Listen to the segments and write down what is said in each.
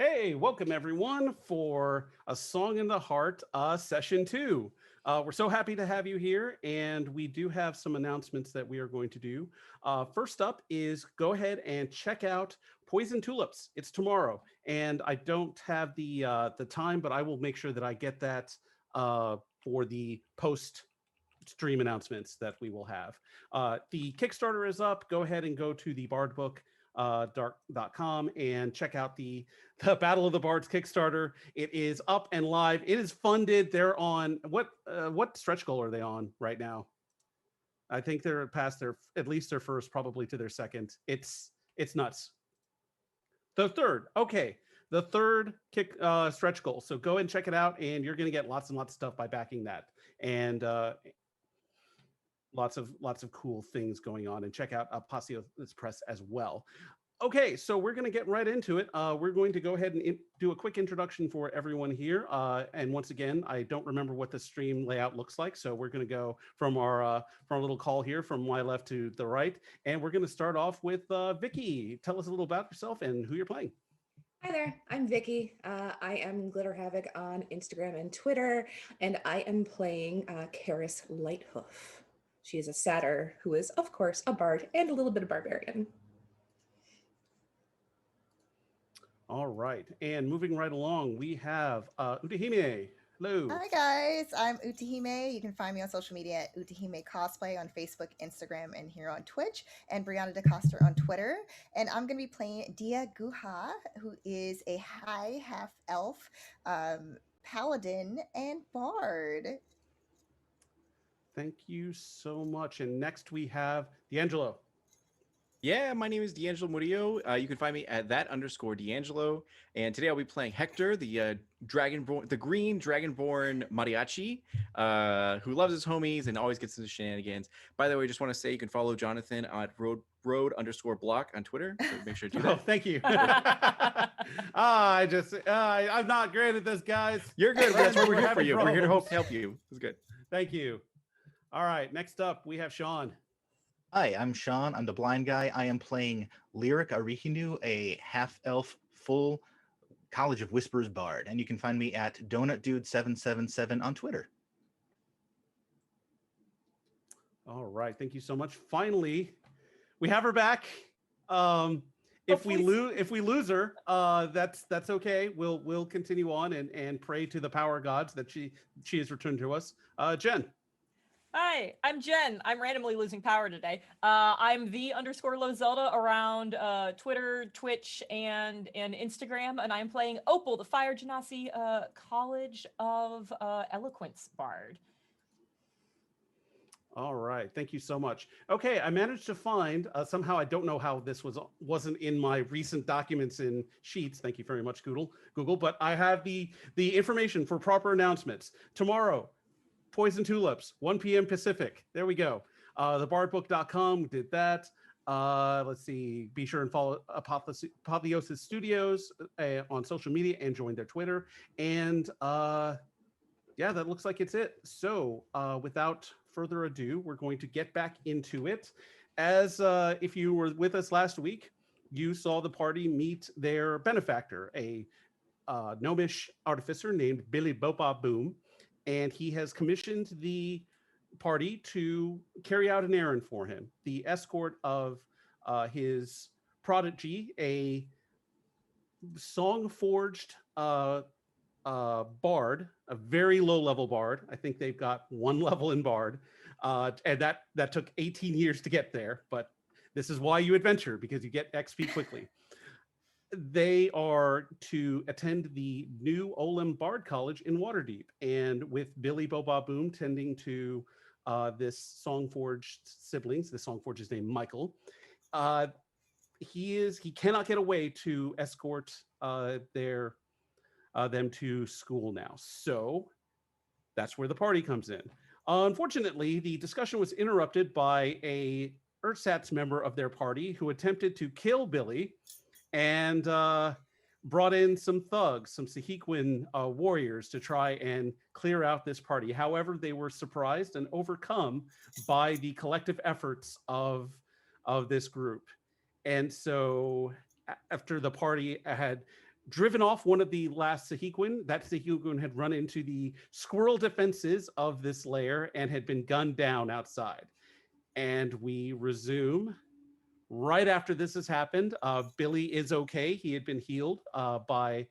Hey, welcome everyone for A Song in the Heart, session two. We're so happy to have you here, and we do have some announcements that we are going to do. First up is go ahead and check out Poison Tulips. It's tomorrow, and I don't have the time, but I will make sure that I get that for the post stream announcements that we will have. The Kickstarter is up. Go ahead and go to the Bard Book dark.com and check out the Battle of the Bards Kickstarter. It is up and live. It is funded. They're on what stretch goal are they on right now? I think they're past their at least their first, probably to their second. It's nuts. The third, okay. The third kick stretch goal. So go and check it out, and you're going to get lots and lots of stuff by backing that. And lots of cool things going on, and check out Apotheosis Press as well. Okay, so we're going to get right into it. We're going to go ahead and do a quick introduction for everyone here. And once again, I don't remember what the stream layout looks like, so we're going to go from our little call here from my left to the right, and we're going to start off with Vicki. Tell us a little about yourself and who you're playing. Hi there, I'm Vicki. I am Glitter Havoc on Instagram and Twitter, and I am playing Karis Lighthoof. She is a satyr who is, of course, a bard and a little bit of barbarian. All right, and moving right along, we have Utahime. Hello. Hi guys, I'm Utahime. You can find me on social media at Utahime Cosplay on Facebook, Instagram, and here on Twitch, and Brianna DeCoster on Twitter. And I'm going to be playing Dia Guha, who is a high half-elf paladin and bard. Thank you so much. And next we have Deangelo. Yeah, my name is Deangelo Murillo. You can find me at _Deangelo. And today I'll be playing Hector, the green dragonborn mariachi, who loves his homies and always gets into shenanigans. By the way, just want to say you can follow Jonathan at road_block on Twitter. So make sure to do that. Oh, thank you. I'm not great at this, guys. You're good. That's what we're here for you. Problems. We're here to help you. It's good. Thank you. All right, next up we have Sean. Hi, I'm Sean. I'm the blind guy. I am playing Lyric Arihinu, a half-elf full College of Whispers bard. And you can find me at DonutDude777 on Twitter. All right, thank you so much. Finally, we have her if we lose her, that's okay. We'll continue on and pray to the power gods that she has returned to us. Jenn. Hi, I'm Jenn. I'm randomly losing power today. I'm _LoZelda around Twitter, Twitch, and Instagram, and I'm playing Opal, the Fire Genasi College of Eloquence bard. All right, thank you so much. Okay, I managed to find somehow, I don't know how this wasn't in my recent documents in Sheets. Thank you very much, Google. But I have the information for proper announcements tomorrow. Poison Tulips, 1 p.m. Pacific. There we go. Thebardbook.com did that. Let's see. Be sure and follow Apotheosis Studios on social media and join their Twitter. And yeah, that looks like it's it. So without further ado, we're going to get back into it. As if you were with us last week, you saw the party meet their benefactor, a gnomish artificer named Billy Bopa Boom. And he has commissioned the party to carry out an errand for him, the escort of his prodigy, a song-forged bard, a very low-level bard. I think they've got 1 level in bard, and that took 18 years to get there. But this is why you adventure, because you get XP quickly. They are to attend the new Olem Bard College in Waterdeep, and with Billy Boba Boom tending to this Songforged siblings. The Songforge is named Michael. He cannot get away to escort them to school now. So that's where the party comes in. Unfortunately, the discussion was interrupted by a Ersatz member of their party who attempted to kill Billy and brought in some thugs, some Sahiquin warriors to try and clear out this party. However, they were surprised and overcome by the collective efforts of this group. And so after the party had driven off one of the last Sahiquin. That Sahiquin had run into the squirrel defenses of this lair and had been gunned down outside. And we resume right after this has happened. Billy is okay. He had been healed by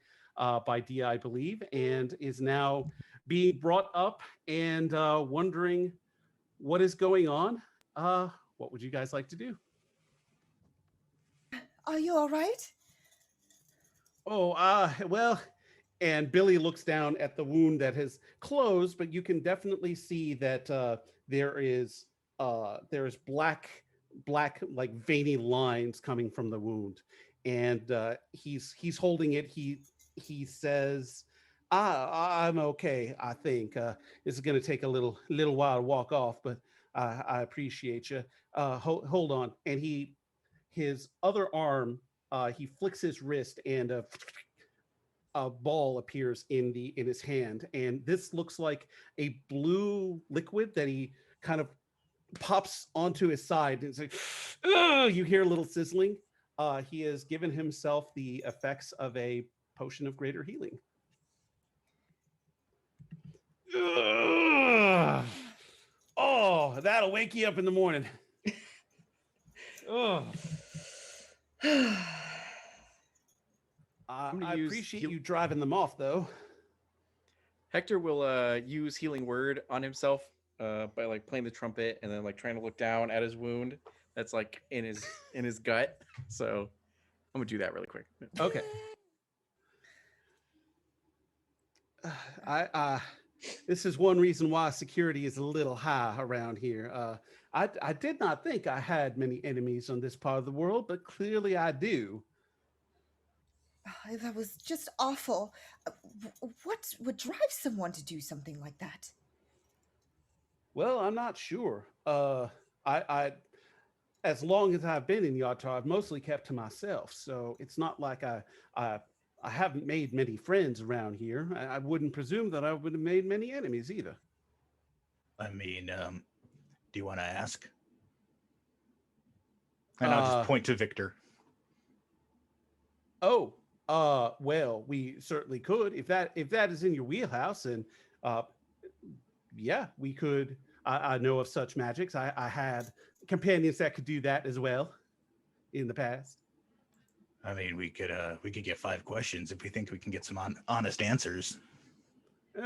Dia, I believe, and is now being brought up and wondering what is going on. What would you guys like to do? Are you all right? Oh, well, and Billy looks down at the wound that has closed, but you can definitely see that there is black like veiny lines coming from the wound, and he's holding it. He says, I'm okay. I think this is going to take a little while to walk off, but I appreciate you. Hold on. And his other arm, he flicks his wrist, and a ball appears in his hand, and this looks like a blue liquid that he kind of pops onto his side, and it's like, ugh, you hear a little sizzling. He has given himself the effects of a potion of greater healing. Ugh. Oh, that'll wake you up in the morning. Ugh. I appreciate you driving them off, though. Hector will use healing word on himself by like playing the trumpet and then like trying to look down at his wound that's like in his gut. So I'm gonna do that really quick. Okay. This is one reason why security is a little high around here. I did not think I had many enemies on this part of the world, but clearly I do. Oh, that was just awful. What would drive someone to do something like that? Well, I'm not sure. I as long as I've been in Utah, I've mostly kept to myself. So it's not like I haven't made many friends around here. I wouldn't presume that I would have made many enemies either. I mean, do you want to ask? And I'll just point to Victor. Oh, well, we certainly could if that is in your wheelhouse, and yeah, we could. I know of such magics. I had companions that could do that as well in the past. I mean, we could get 5 questions if we think we can get some honest answers.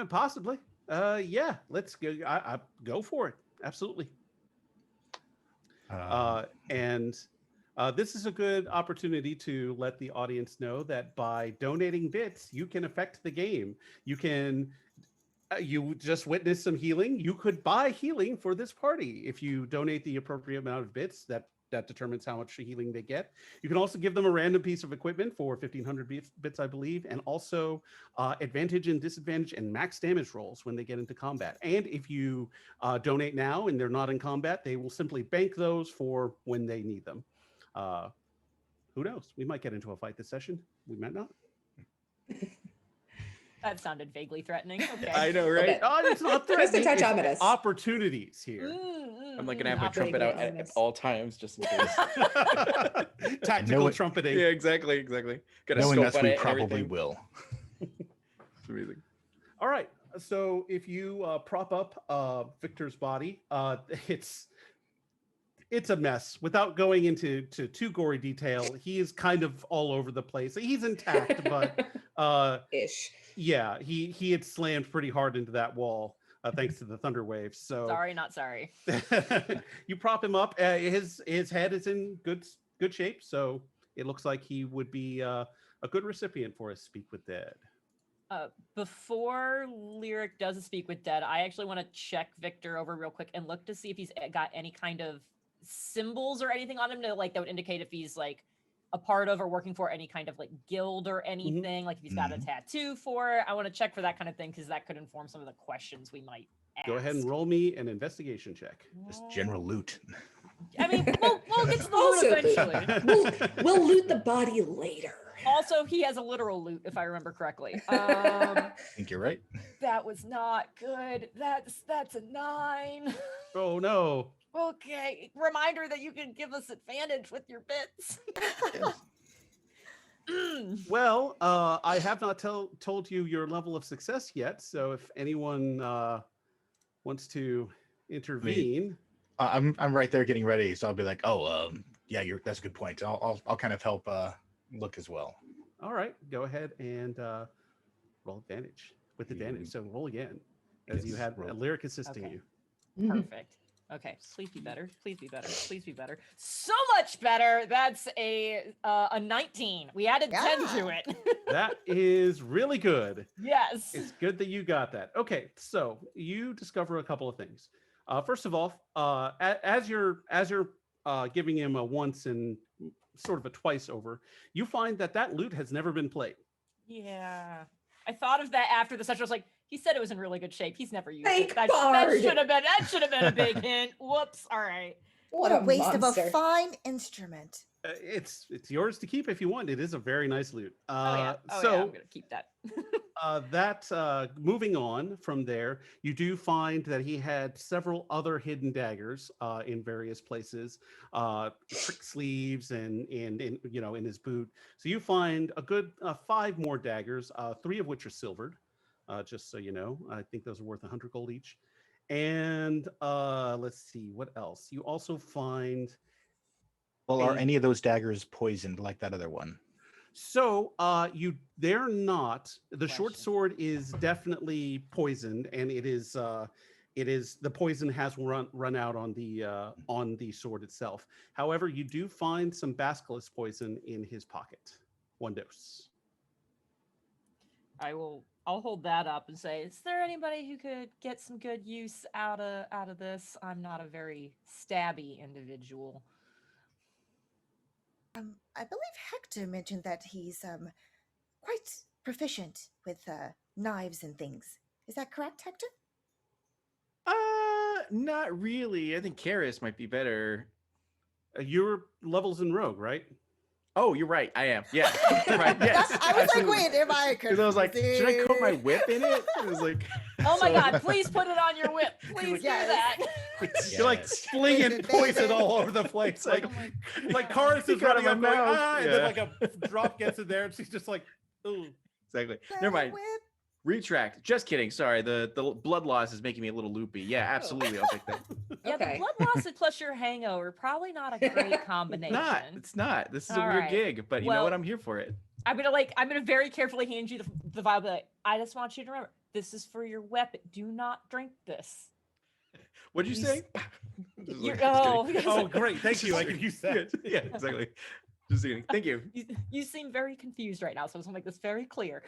Possibly. Yeah, let's go. I go for it. Absolutely. And this is a good opportunity to let the audience know that by donating bits, you can affect the game. You can. You just witnessed some healing. You could buy healing for this party if you donate the appropriate amount of bits. That determines how much healing they get. You can also give them a random piece of equipment for 1,500 bits, I believe, and also advantage and disadvantage and max damage rolls when they get into combat. And if you donate now and they're not in combat, they will simply bank those for when they need them. Who knows? We might get into a fight this session. We might not. That sounded vaguely threatening. Okay. I know, right? Oh, it's not threatening. touch It's ominous. Opportunities here. I'm like gonna have my Operating trumpet out at at minus. all times just in case. Tactical it. trumpeting. Yeah, exactly. Got a Knowing scope us, on we it and probably everything. will. It's amazing. All right. So if you prop up Victor's body, it's a mess. Without going into too gory detail, he is kind of all over the place. He's intact, but Ish. yeah, he had slammed pretty hard into that wall thanks to the thunder waves. So Sorry, not sorry. you prop him up. His head is in good shape, so it looks like he would be a good recipient for a Speak with Dead. Before Lyric does a Speak with Dead, I actually want to check Victor over real quick and look to see if he's got any kind of symbols or anything on him that would indicate if he's like a part of or working for any kind of like guild or anything, like if he's got a tattoo for it. I want to check for that kind of thing because that could inform some of the questions we might ask. Go ahead and roll me an investigation check. Just general loot. I mean, we'll get to the loot eventually. We'll loot the body later. Also, he has a literal loot, if I remember correctly. I think you're right. That was not good. That's a 9. Oh no. Okay, reminder that you can give us advantage with your bits. Well, I have not told you your level of success yet. So if anyone wants to intervene, I'm right there getting ready, so I'll be like, oh, yeah, that's a good point. I'll kind of help look as well. all right, go ahead and roll advantage with advantage. So roll again, as you Yes, had roll. a lyric assisting Okay. you. Perfect. Okay, please be better. Please be better. Please be better. So much better. That's a 19. We added 10 to Yeah. it. That is really good. Yes. It's good that you got that. Okay, so you discover a couple of things. First of all, as you're giving him a once and sort of a twice over, you find that loot has never been played. Yeah. I thought of that after the session. I was like, he said it was in really good shape. He's never used Fake it. That bard. should have been a big hint. Whoops. All right. What a waste monster. of a fine instrument. It's yours to keep if you want. It is a very nice loot. Oh yeah. I'm So gonna keep that. moving on from there, you do find that he had several other hidden daggers in various places, trick sleeves and in in his boot. So you find a good 5 more daggers, 3 of which are silvered. Just so you know, I think those are worth 100 gold each. And let's see what else. You also find. Well, are a- any of those daggers poisoned like that other one? So they're not. The short Question. sword is definitely poisoned, and it is the poison has run out on the sword itself. However, you do find some basilisk poison in his pocket. 1 dose. I'll hold that up and say, is there anybody who could get some good use out of this? I'm not a very stabby individual. I believe Hector mentioned that he's quite proficient with knives and things. Is that correct, Hector? Not really. I think Karis might be better. Your levels in rogue, right? Oh, you're right. I am. Yeah. Right. Yes. I was absolutely. like, wait, am I Because I was like, should I coat my confused? whip in it? It was like, Oh my so- god, please put it on your whip. Please do Yes. that. You're like Yes. flinging poison all over the place. Like, Oh my like God. Karis is Get out of running my up, going, mouth. ah, and Yeah. then like a drop gets in there, and she's just like, ooh. Exactly. Never mind. Whip. Retract. Just kidding. Sorry. The blood loss is making me a little loopy. Yeah, absolutely. I'll take that. Yeah, Okay. the blood loss plus your hangover, probably not a great combination. It's not. This is All a weird right. gig, but you know what? Well- I'm here for it. I'm gonna very carefully hand you the vial. Be like, I just want you to remember, this is for your weapon. Do not drink this. What'd you You say? You're, Just oh, kidding. Oh, great. Thank you. I can use that. Yeah, exactly. Just kidding. Thank you. you seem very confused right now, so I just want to make this very clear.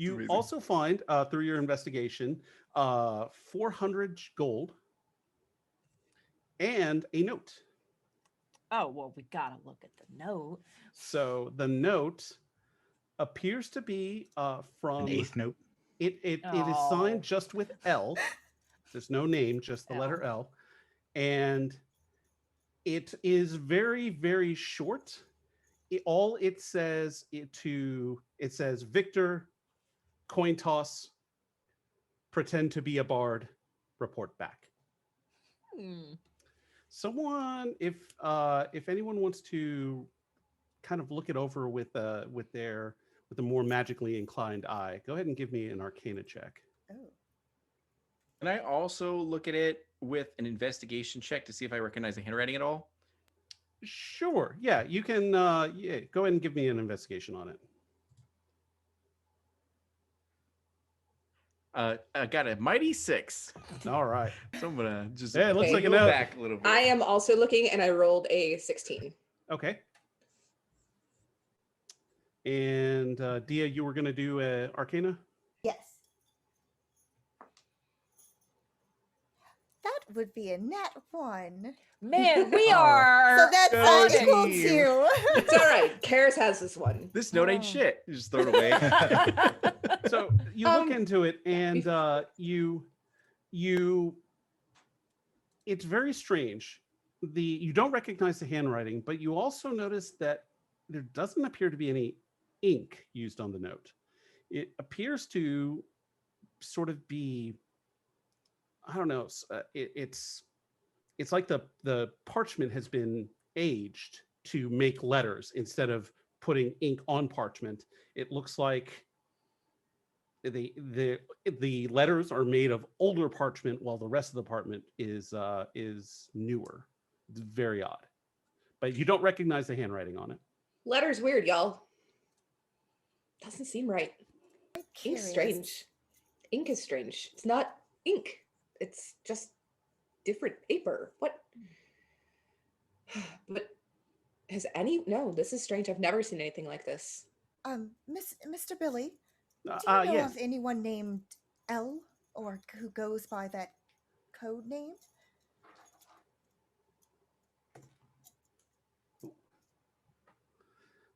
You amazing. also find through your investigation 400 gold and a note. Oh well, we gotta look at the note. So the note appears to be from An 8th note. it is Oh. signed just with L. There's no name, just the letter L. And it is very, very short. All it says it says Victor, coin toss, pretend to be a bard, report back. Hmm. Someone, if anyone wants to kind of look it over with a more magically inclined eye, go ahead and give me an Arcana check. Oh. Can I also look at it with an investigation check to see if I recognize the handwriting at all? Sure. Yeah, you can. Yeah, go ahead and give me an investigation on it. I got a mighty 6. All right. So I'm gonna just Yeah, it looks Okay. like a go note. back a little bit. I am also looking, and I rolled a 16. Okay. And Dia, you were going to do Arcana? Yes. That would be a nat 1. Man, we Oh. are. So that's Good equal team. to. It's all right. Karis has this one. This note ain't Oh. shit. You just throw it away. So you look into it, and you it's very strange. You don't recognize the handwriting, but you also notice that there doesn't appear to be any ink used on the note. It appears to sort of be, I don't know, it's like the parchment has been aged to make letters instead of putting ink on parchment. It looks like the letters are made of older parchment, while the rest of the parchment is newer. It's very odd, but you don't recognize the handwriting on it. Letter's weird, y'all. Doesn't seem right. Ink's Curious. strange. Ink is strange. It's not ink. It's just different paper. What? But no, this is strange. I've never seen anything like this. Mr. Billy, do you know Yes. of anyone named L or who goes by that code name?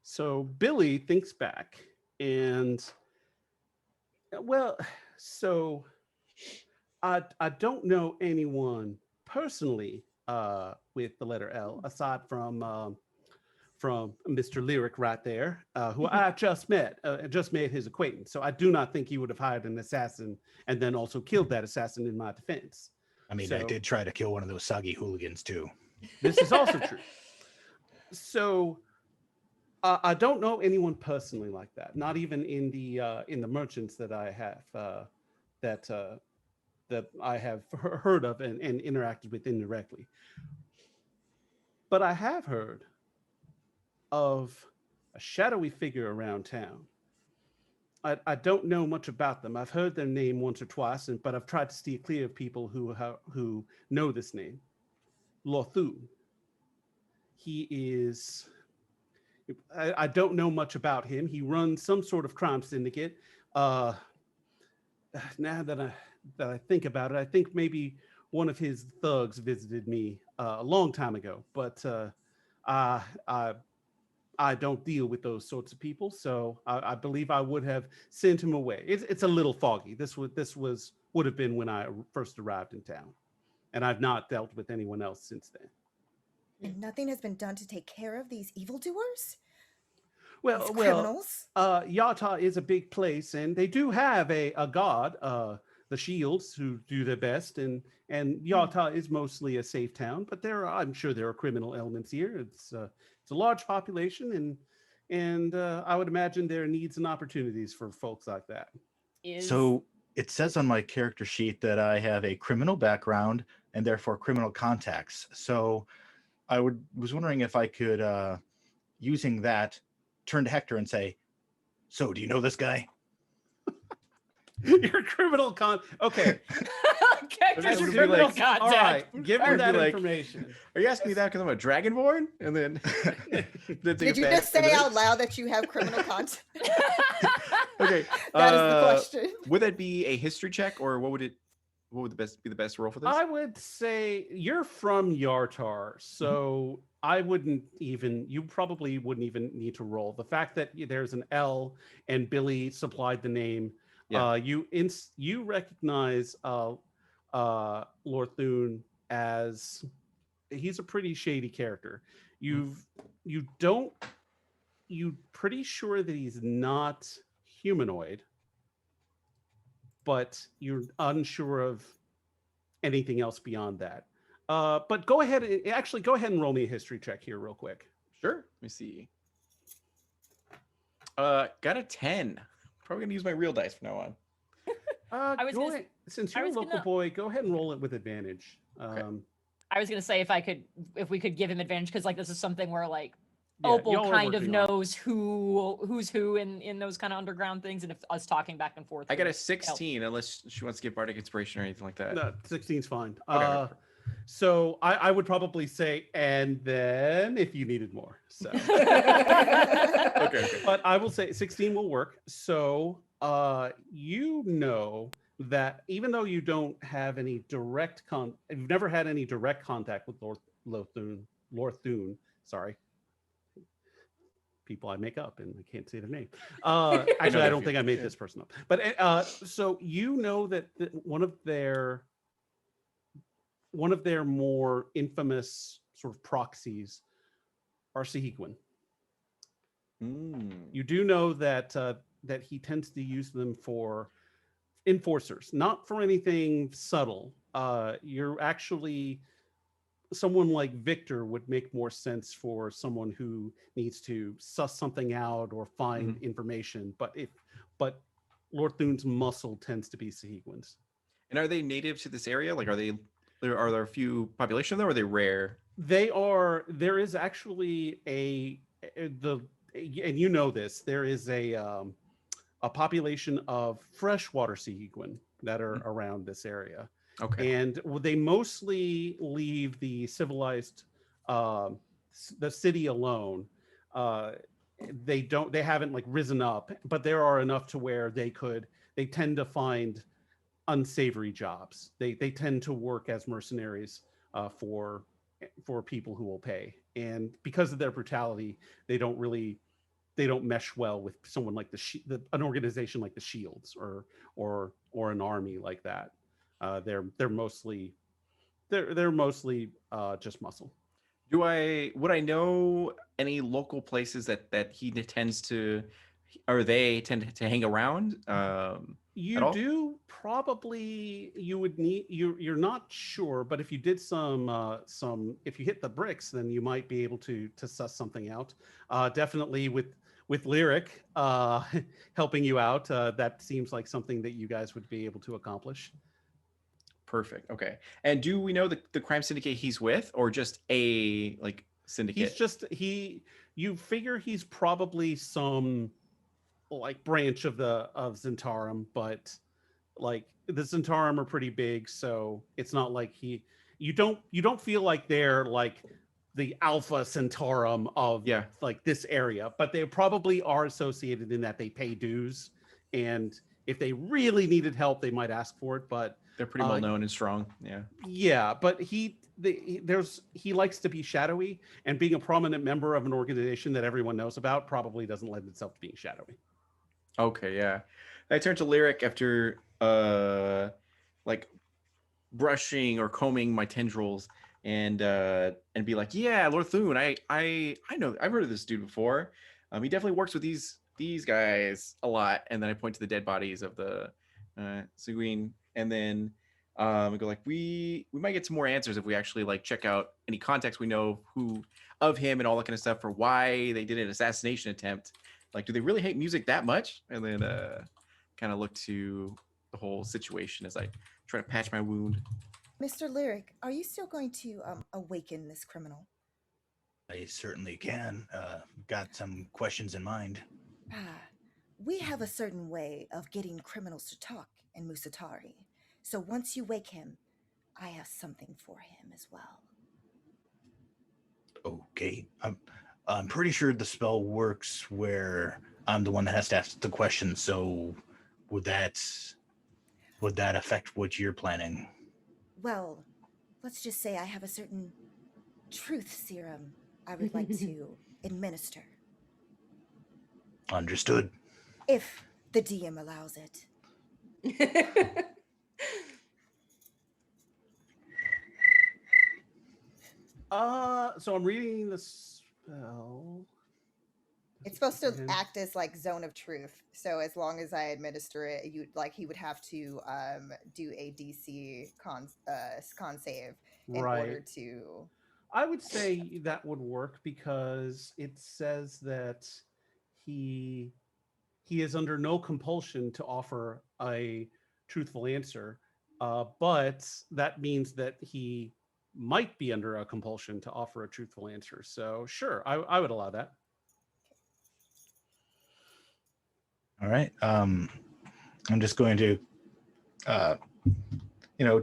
So Billy thinks back and, well, so I don't know anyone personally with the letter L aside from Mr. Lyric right there, who I just met, just made his acquaintance. So I do not think he would have hired an assassin and then also killed that assassin in my defense. I mean, I So- did try to kill one of those soggy hooligans too. This is also true. So I don't know anyone personally like that. Not even in the merchants that I have that I have heard of and interacted with indirectly. But I have heard of a shadowy figure around town. I don't know much about them. I've heard their name once or twice, but I've tried to steer clear of people who know this name. Lorthun. He is. I don't know much about him. He runs some sort of crime syndicate. Now that I think about it, I think maybe one of his thugs visited me a long time ago. But I don't deal with those sorts of people, so I believe I would have sent him away. It's a little foggy. This would have been when I first arrived in town, and I've not dealt with anyone else since then. And nothing has been done to take care of these evildoers? Well, These criminals? Yata is a big place, and they do have a god, the Shields, who do their best, and Yata is mostly a safe town, but I'm sure there are criminal elements here. It's a large population, and I would imagine there are needs and opportunities for folks like that. So it says on my character sheet that I have a criminal background and therefore criminal contacts. So I was wondering if I could, using that, turn to Hector and say, "So, do you know this guy?" Your criminal okay. Characters would are be criminal like, contact. All right, give me I'd be that like, information. Are you asking me that because I'm a dragonborn? And then Did you just say out loud that you have criminal contact? Okay. That is the question. Would that be a history check, or what would be the best roll for this? I would say you're from Yartar, so you probably wouldn't even need to roll. The fact that there's an L and Billy supplied the name, Yeah. you recognize Lorthun as he's a pretty shady character. You're pretty sure that he's not humanoid, but you're unsure of anything else beyond that. But go ahead and roll me a history check here real quick. Sure. Let me see. Got a 10. Probably gonna use my real dice from now on. Since you're a local boy, go ahead and roll it with advantage. I was gonna say if we could give him advantage, because like this is something where like Yeah, Opal y'all are kind of working on it. knows who's who in those kind of underground things, and if us talking back and forth. I got a would help. 16, unless she wants to get bardic inspiration or anything like that. No, 16's fine. Okay. So I would probably say, and then if you needed more. So, Okay. but I will say 16 will work. So you know that even though you don't have any you've never had any direct contact with Lorthun, sorry. People I make up and I can't say their name. Actually, I don't think I made this person up. But so you know that one of their more infamous sort of proxies are Sahigwin. You do know that he tends to use them for enforcers, not for anything subtle. You're actually someone like Victor would make more sense for someone who needs to suss something out or find information. But Lord Thune's muscle tends to be Sahuagins. And are they native to this area? Like, are there a few population of them, or are they rare? They are. There is actually the and you know this. There is a population of freshwater Sahuagin that are around this area. Okay. And they mostly leave the civilized, the city alone. They haven't like risen up, but there are enough to where they tend to find unsavory jobs. They tend to work as mercenaries for people who will pay. And because of their brutality, they don't mesh well with someone like an organization like the Shields or an army like that. They're mostly just muscle. Would I know any local places that he tends to, or they tend to hang around? You do probably. You would need. You're not sure, but if you did if you hit the bricks, then you might be able to suss something out. Definitely with Lyric helping you out, that seems like something that you guys would be able to accomplish. Perfect. Okay. And do we know the crime syndicate he's with, or just a like syndicate? You figure he's probably some like branch of Zentarum, but like the Zentarum are pretty big, so it's not like you don't feel like they're like the Alpha Centaurum of like this area, but they probably are associated in that they pay dues, and if they really needed help, they might ask for it. But they're pretty well known and strong. Yeah, but he likes to be shadowy, and being a prominent member of an organization that everyone knows about probably doesn't lend itself to being shadowy. Okay, yeah. I turn to Lyric after like brushing or combing my tendrils and be like, yeah, Lord Thune, I know, I've heard of this dude before. He definitely works with these guys a lot. And then I point to the dead bodies of the Seguin, and then we go like, we might get some more answers if we actually like check out any context we know of him and all that kind of stuff for why they did an assassination attempt. Like, do they really hate music that much? And then kind of look to the whole situation as I try to patch my wound. Mr. Lyric, are you still going to awaken this criminal? I certainly can. Got some questions in mind. We have a certain way of getting criminals to talk in Musatari. So once you wake him, I have something for him as well. Okay. I'm pretty sure the spell works where I'm the one that has to ask the question. So would that affect what you're planning? Well, let's just say I have a certain truth serum I would like to administer. Understood. If the DM allows it. So I'm reading the spell. It's supposed to act as like zone of truth. So as long as I administer it, he would have to do a DC con save in order to. I would say that would work because it says that he is under no compulsion to offer a truthful answer, but that means that he might be under a compulsion to offer a truthful answer. So sure, I would allow that. All right. I'm just going to,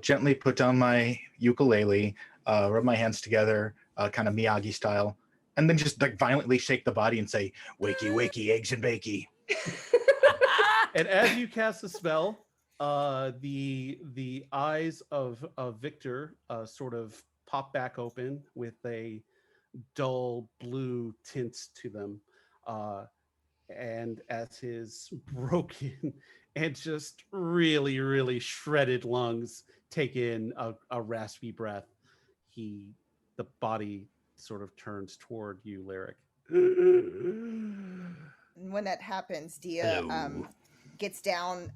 gently put down my ukulele, rub my hands together, kind of Miyagi style, and then just like violently shake the body and say, "Wakey, wakey, eggs and bakey." And as you cast the spell, the eyes of Victor sort of pop back open with a dull blue tint to them. And as his broken and just really, really shredded lungs take in a raspy breath, the body sort of turns toward you, Lyric. When that happens, Dia gets down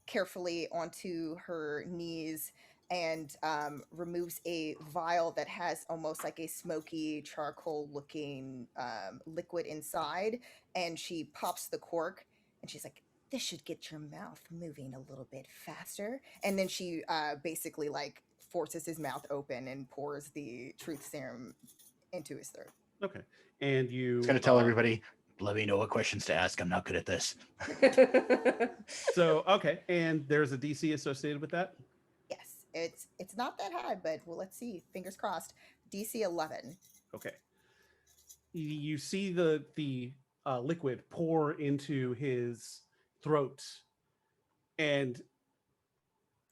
carefully onto her knees and removes a vial that has almost like a smoky charcoal looking liquid inside, and she pops the cork and she's like, this should get your mouth moving a little bit faster. And then she basically like forces his mouth open and pours the truth serum into his throat. Okay. And you It's going to tell everybody, let me know what questions to ask. I'm not good at this. So, okay. And there's a DC associated with that? Yes, it's not that high, but well, let's see. Fingers crossed. DC 11. Okay. You see the liquid pour into his throat, and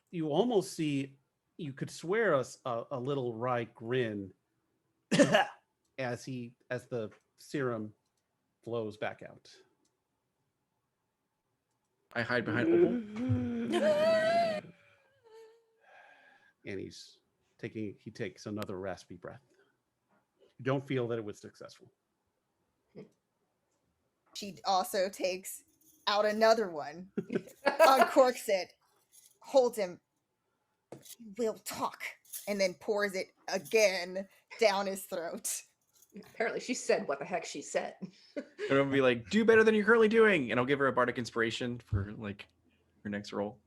you almost see, you could swear a little wry grin as the serum flows back out. I hide behind Opal. And he takes another raspy breath. You don't feel that it was successful. She also takes out another one, uncorks it, holds him, we'll talk, and then pours it again down his throat. Apparently she said what the heck she said. And I'll be like, do better than you're currently doing. And I'll give her a bardic inspiration for like her next roll.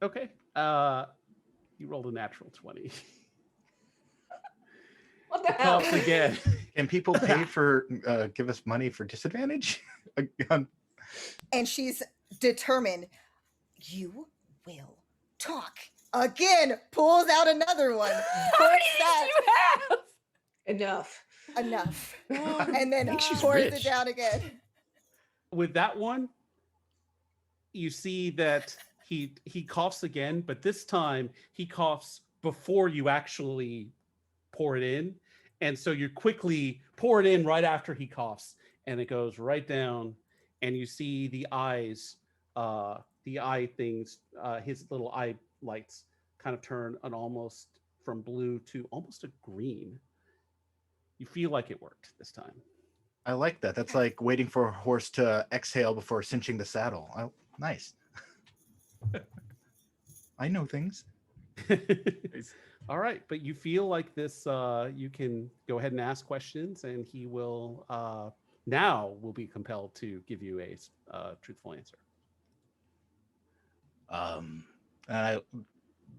Okay. You rolled a natural 20. What the hell? Coughs again. Can people pay for, give us money for disadvantage? And she's determined, you will talk. Again, pulls out another one. How many did you have? Enough. Enough. And then think she's pours rich. it down again. With that one, you see that he coughs again, but this time he coughs before you actually pour it in. And so you quickly pour it in right after he coughs, and it goes right down, and you see the eyes, the eye things, his little eye lights kind of turn an almost from blue to almost a green. You feel like it worked this time. I like that. That's like waiting for a horse to exhale before cinching the saddle. Nice. I know things. All right, but you feel like this, you can go ahead and ask questions, and he will now will be compelled to give you a truthful answer. And I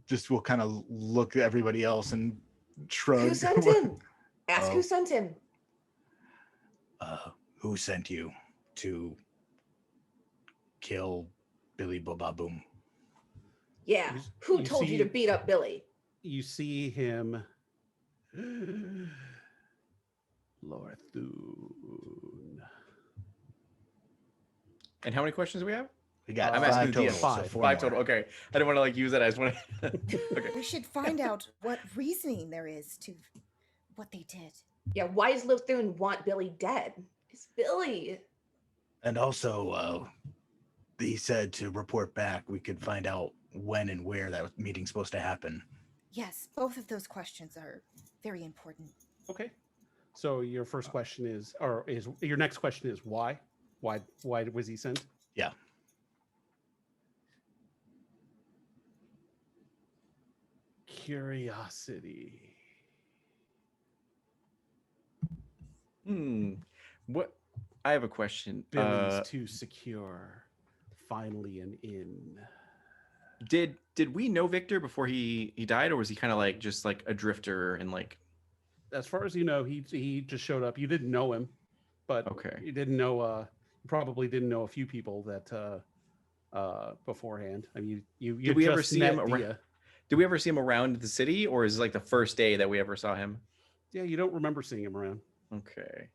just will kind of look at everybody else and shrug. Who sent him? Ask Oh. who sent him. Who sent you to kill Billy Bobaboom? Yeah. You- Who you told you see- to beat up Billy? You see him, Lorthun. And how many questions do we have? We got I'm five asking the total. DM. so Five. four Five more. total. Okay. I didn't want to like use that as one. Okay. We should find out what reasoning there is to what they did. Yeah, why does Lothun want Billy dead? It's Billy. And also, he said to report back. We could find out when and where that meeting's supposed to happen. Yes, both of those questions are very important. Okay. So your first question is your next question is why? Why was he sent? Yeah. Curiosity. What? I have a question. Billy's too secure. Finally an inn. Did we know Victor before he died, or was he kind of like just like a drifter and like? As far as you know, he just showed up. You didn't know him, but Okay. you didn't know. You probably didn't know a few people that beforehand. I mean, you Did we ever just see met him around? Dia. Did we ever see him around the city, or is it like the first day that we ever saw him? Yeah, you don't remember seeing him around. Okay.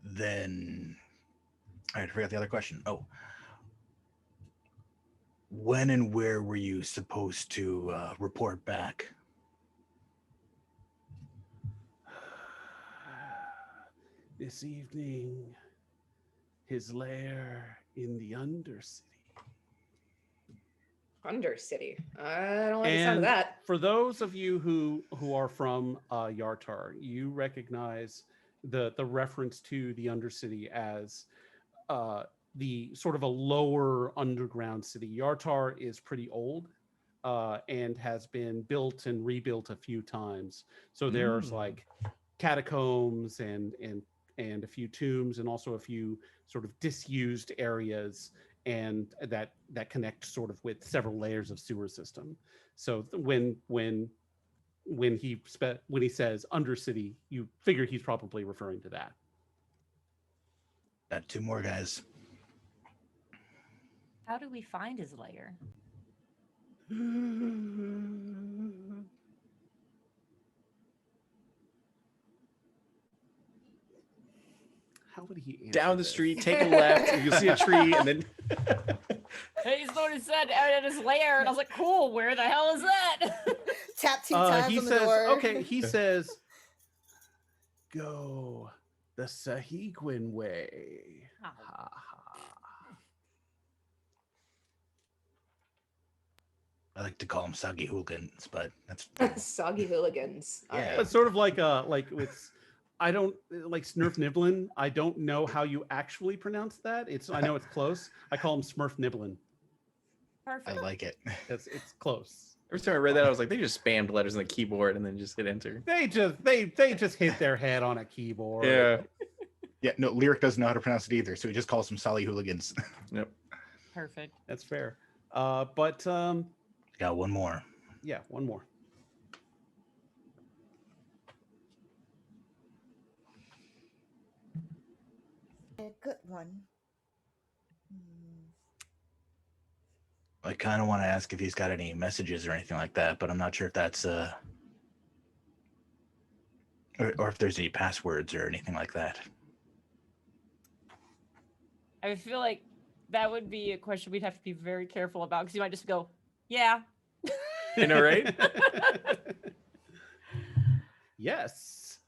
Then I forgot the other question. Oh, when and where were you supposed to report back? This evening, his lair in the Undercity. Undercity. I don't like the sound of that. For those of you who are from Yartar, you recognize the reference to the Undercity as the sort of a lower underground city. Yartar is pretty old and has been built and rebuilt a few times. So there's like catacombs and a few tombs and also a few sort of disused areas and that connect sort of with several layers of sewer system. So when he says Undercity, you figure he's probably referring to that. Got 2 more guys. How do we find his lair? How would he answer Down the this? street, take a left, and you'll see a tree, and then He's the one who said at his lair, and I was like, cool, where the hell is that? Tap 2 times He on the says, door. okay, he says, go the Sahigwin way. Oh. Ha, ha. I like to call them soggy hooligans, but that's Soggy hooligans. All Yeah. right. It's sort of like with I don't like Smurf Nibblin. I don't know how you actually pronounce that. I know it's close. I call him Smurf Nibblin. Perfect. I like it. It's close. every time I read that, I was like, they just spammed letters on the keyboard and then just hit enter. They just hit their head on a keyboard. Yeah. Yeah, no, Lyric doesn't know how to pronounce it either, so he just calls them Solly hooligans. Yep. Perfect. That's fair. But Got 1 more. yeah, one more. A good one. I kind of want to ask if he's got any messages or anything like that, but I'm not sure if that's or if there's any passwords or anything like that. I feel like that would be a question we'd have to be very careful about because you might just go, yeah. You know, right? Yes.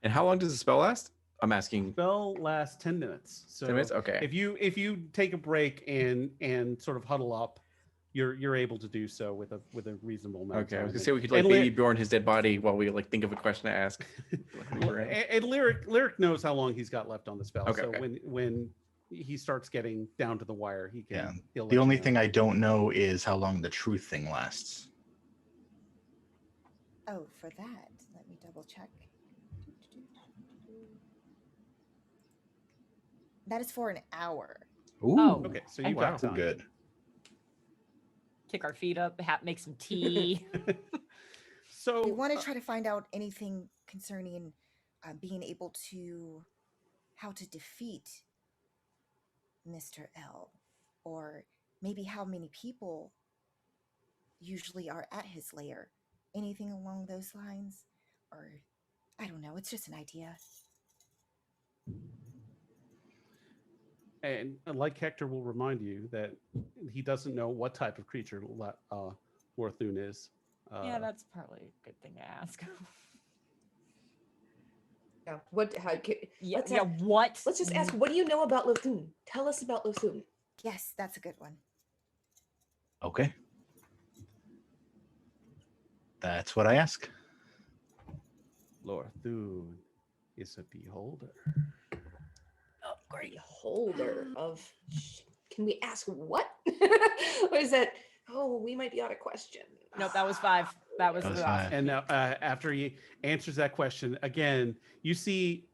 And how long does the spell last? I'm asking. Spell lasts 10 minutes. So 10 minutes? Okay. if you take a break and sort of huddle up, you're able to do so with a reasonable amount of Okay, I time. was gonna say we could like And baby Bjorn his dead body while we like think of a question to ask. and Lyric knows how long he's got left on the spell. Okay, So okay. when he starts getting down to the wire, he can. Yeah. he'll let The you only know. thing I don't know is how long the truth thing lasts. Oh, for that, let me double check. That is for an hour. Ooh, Oh. Okay, so Oh, you've wow. got time. good. Kick our feet up, make some tea. So We want to try to find out anything concerning being able to how to defeat Mr. L, or maybe how many people usually are at his lair. Anything along those lines, or I don't know. It's just an idea. and like Hector will remind you that he doesn't know what type of creature Warthun is. Yeah, that's probably a good thing to ask. Yeah. What? How? Yeah, Let's yeah, ask- what? Let's just ask. What do you know about Lothun? Tell us about Lothun. Yes, that's a good one. Okay. That's what I ask. Lorthun is a beholder. Oh, great. Beholder of. Can we ask what? Or is that? Oh, we might be out of question. Nope, that was 5. That was That was the 5. And now, after he answers that question again, you see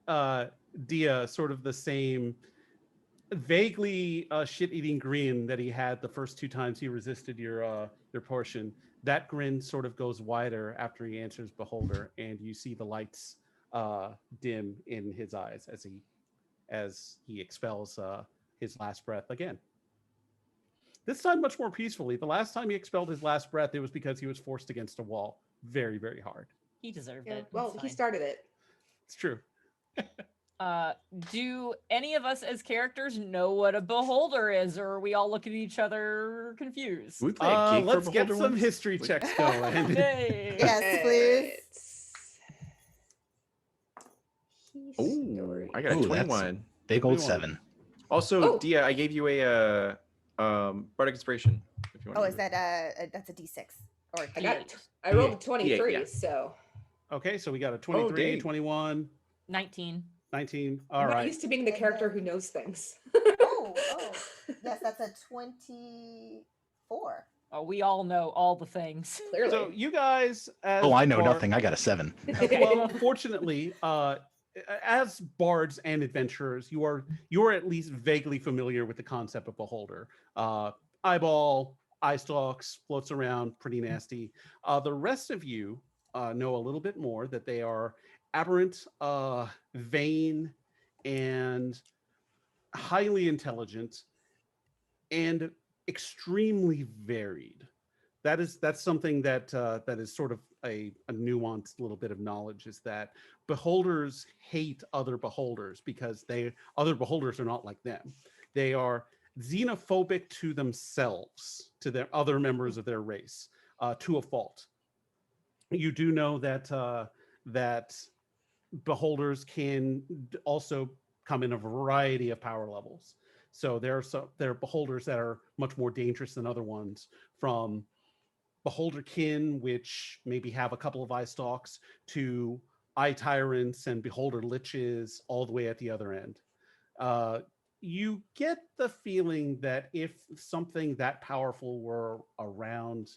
Dia sort of the same vaguely shit-eating grin that he had the first 2 times he resisted your portion. That grin sort of goes wider after he answers beholder, and you see the lights dim in his eyes as he expels his last breath again. This time much more peacefully. The last time he expelled his last breath, it was because he was forced against a wall very, very hard. He deserved Yeah, it. well, It's he fine. started it. It's true. Do any of us as characters know what a beholder is, or are we all looking at each other confused? Would we play a gig for Let's get Beholder some once? history Like- checks going. Hey. Yes, please. Ooh, I got a Ooh, that's- 21. Big old 21. 7. Also, Oh. Dia, I gave you a bardic inspiration. If you want Oh, to is that that's a D6 or I D8? got. I rolled a 23, yeah. so Okay, so we got a 23, dang. 21. 19. 19. I'm All not right. used to being the And character then- who knows things. Oh, yes, that's a 24. Oh, we all know all the things. Clearly. So you guys, as Oh, I know bar- nothing. I got a 7. Okay. Well, fortunately, as bards and adventurers, you are at least vaguely familiar with the concept of beholder. Eyeball, eye stalks, floats around, pretty nasty. The rest of you know a little bit more, that they are aberrant, vain, and highly intelligent, and extremely varied. That's something that that is sort of a nuanced little bit of knowledge, is that beholders hate other beholders because other beholders are not like them. They are xenophobic to themselves, to their other members of their race, to a fault. You do know that that beholders can also come in a variety of power levels. So there are beholders that are much more dangerous than other ones, from beholderkin, which maybe have a couple of eye stalks, to eye tyrants and beholder liches, all the way at the other end. You get the feeling that if something that powerful were around,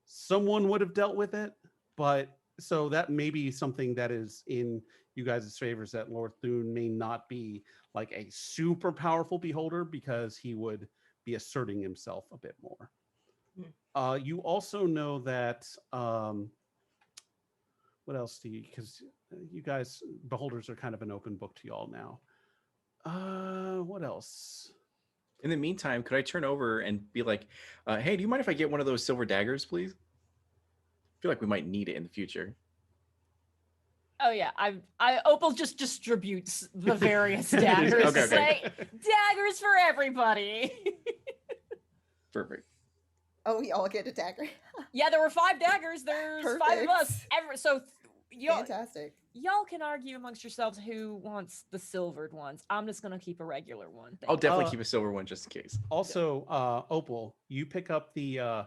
someone would have dealt with it. But so that may be something that is in you guys' favors, that Lord Thune may not be like a super powerful beholder, because he would be asserting himself a bit more. You also know that what else do you, because you guys beholders are kind of an open book to y'all now. What else? In the meantime, could I turn over and be like, hey, do you mind if I get one of those silver daggers, please? I feel like we might need it in the future. Oh yeah, Opal just distributes the various daggers. Okay, It's okay. like, daggers for everybody. Perfect. Oh, we all get a dagger. Yeah, there were 5 daggers. There's 5 of us. Perfect. Fantastic. y'all can argue amongst yourselves who wants the silvered ones. I'm just gonna keep a regular one. I'll Thank you. definitely keep a silver one just in case. Also, Opal, you pick up the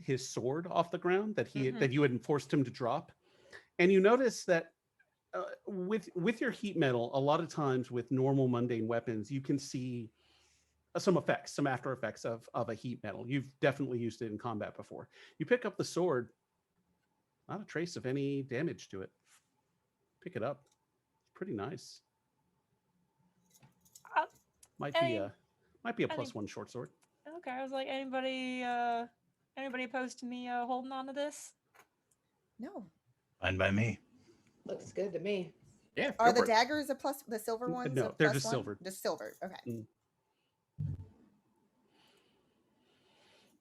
his sword off the ground that that you had forced him to drop, and you notice that with your heat metal, a lot of times with normal mundane weapons, you can see some effects, some after effects of a heat metal. You've definitely used it in combat before. You pick up the sword, not a trace of any damage to it. Pick it up. It's pretty nice. Might be a +1 short sword. Okay, I was like, anybody opposed to me holding on to this? No. Fine by me. Looks good to me. Yeah. Are go the for it. daggers a plus? The silver ones? No, a they're +1? just silver. Just silver. Okay.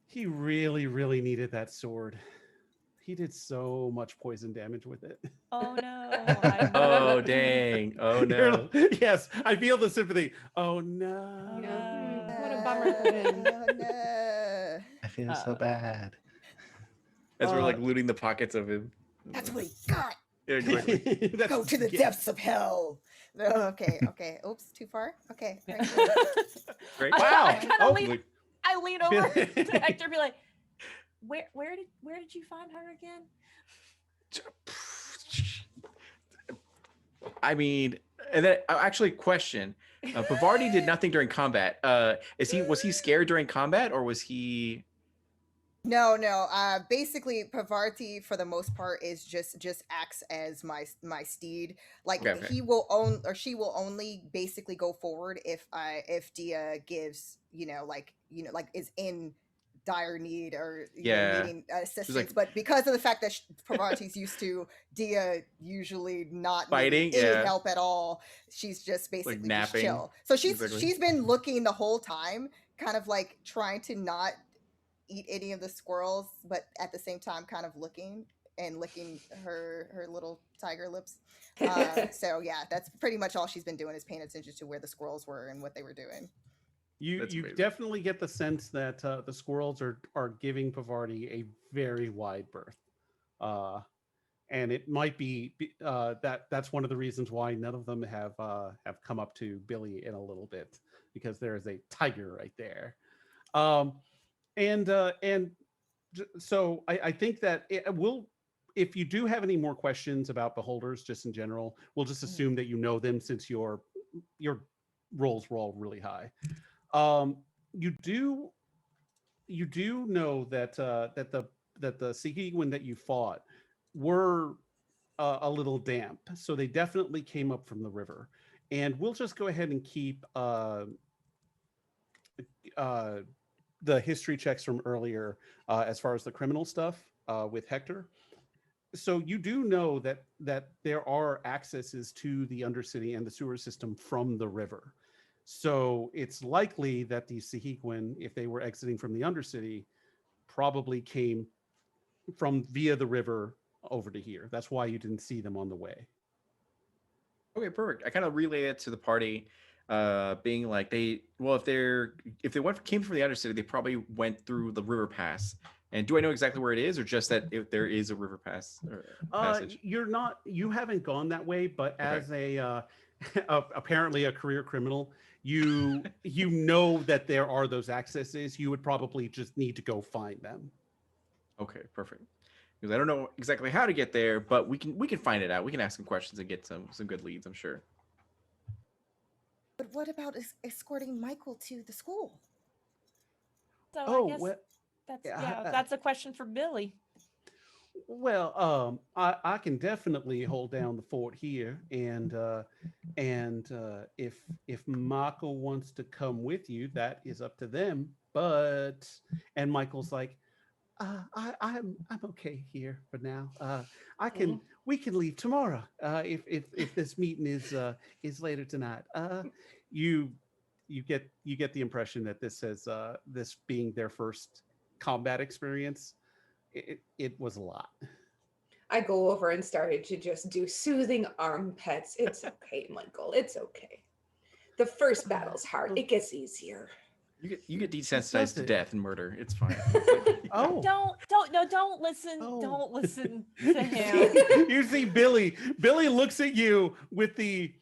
He really, really needed that sword. He did so much poison damage with it. Oh no. Oh dang. Oh no. Yes, I feel the sympathy. Oh no. Oh, Yeah. no. What a bummer for him. Oh, no. I feel so bad. As we're like looting the pockets of him. That's what he got. Yeah, exactly. That's- Go to the yeah. depths of hell. No, okay. Oops, too far. Okay. Yeah. Right, good. Great. Wow. I Oh, lean over to Hector and be like, where did you find her again? I mean, and then actually, question: Bavardi did nothing during combat. Was he scared during combat, or was he? No. Basically, Pavarti for the most part is just acts as my steed. Like Okay. he will own or she will only basically go forward if Dia gives like is in dire need or needing assistance. like- But because of the fact that Pavarti's used to Dia usually not Fighting, needing any yeah. help at all, she's just basically just napping. chill. So Exactly. she's been looking the whole time, kind of like trying to not eat any of the squirrels, but at the same time kind of looking and licking her little tiger lips. So yeah, that's pretty much all she's been doing, is paying attention to where the squirrels were and what they were doing. You That's amazing. definitely get the sense that the squirrels are giving Pavardi a very wide berth, and it might be that's one of the reasons why none of them have come up to Billy in a little bit, because there is a tiger right there. So I think that if you do have any more questions about beholders, just in general, we'll just assume that you know them since your rolls were all really high. You do know that the Sequin that you fought were a little damp, so they definitely came up from the river. And we'll just go ahead and keep the history checks from earlier as far as the criminal stuff with Hector. So you do know that there are accesses to the Undercity and the sewer system from the river. So it's likely that the Sequin, if they were exiting from the Undercity, probably came from via the river over to here. That's why you didn't see them on the way. Okay, perfect. I kind of relay it to the party, being like if they came from the Undercity, they probably went through the river pass. And do I know exactly where it is, or just that if there is a river pass passage? You haven't gone that way, but Okay. as apparently a career criminal, you know that there are those accesses. You would probably just need to go find them. Okay, perfect. Because I don't know exactly how to get there, but we can find it out. We can ask some questions and get some good leads, I'm sure. But what about escorting Michael to the school? So Oh, I guess well, that's a question for Billy. Well, I can definitely hold down the fort here, and if Michael wants to come with you, that is up to them. And Michael's like, I'm okay here for now. We can leave tomorrow if this meeting is later tonight. You get the impression that this says this being their first combat experience. It was a lot. I go over and started to just do soothing arm pets. It's okay, Michael. It's okay. The first battle's hard. It gets easier. You get desensitized to death and murder. It's fine. Oh, Don't listen. Oh. Don't listen to him. You see Billy. Billy looks at you with the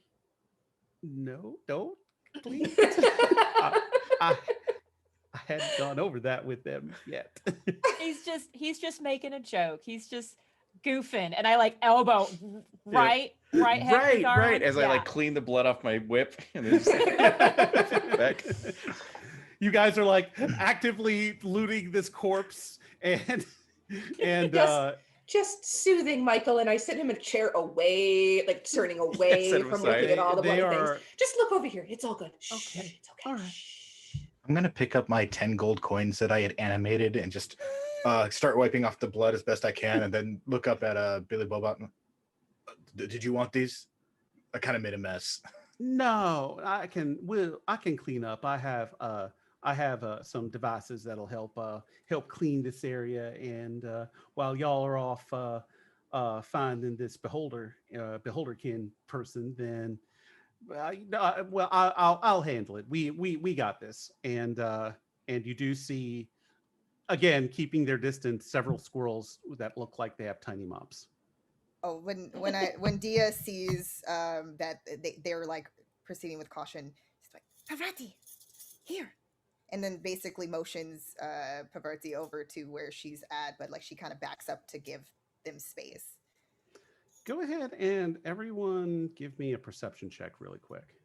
no, don't please. I hadn't gone over that with them yet. He's just making a joke. He's just goofing, and I like elbow right Hector's arm. Right. As I like clean the blood off my whip and then just back. You guys are like actively looting this corpse and just soothing Michael, and I sit him in a chair away, like turning away Set him from aside. looking at all the They bloody are- things. Just look over here. It's all good. Shh, Okay. it's okay. All right. Shh. I'm gonna pick up my 10 gold coins that I had animated and just start wiping off the blood as best I can, and then look up at Billy Bobot. Did you want these? I kind of made a mess. No, I can clean up. I have some devices that'll help clean this area, and while y'all are off finding this beholderkin person, then I'll handle it. We got this, and you do see, again, keeping their distance, several squirrels that look like they have tiny mops. Oh, when Dia sees that they're like proceeding with caution, she's like, Pavarti, here. And then basically motions Pavarti over to where she's at, but like she kind of backs up to give them space. Go ahead and everyone give me a perception check really quick.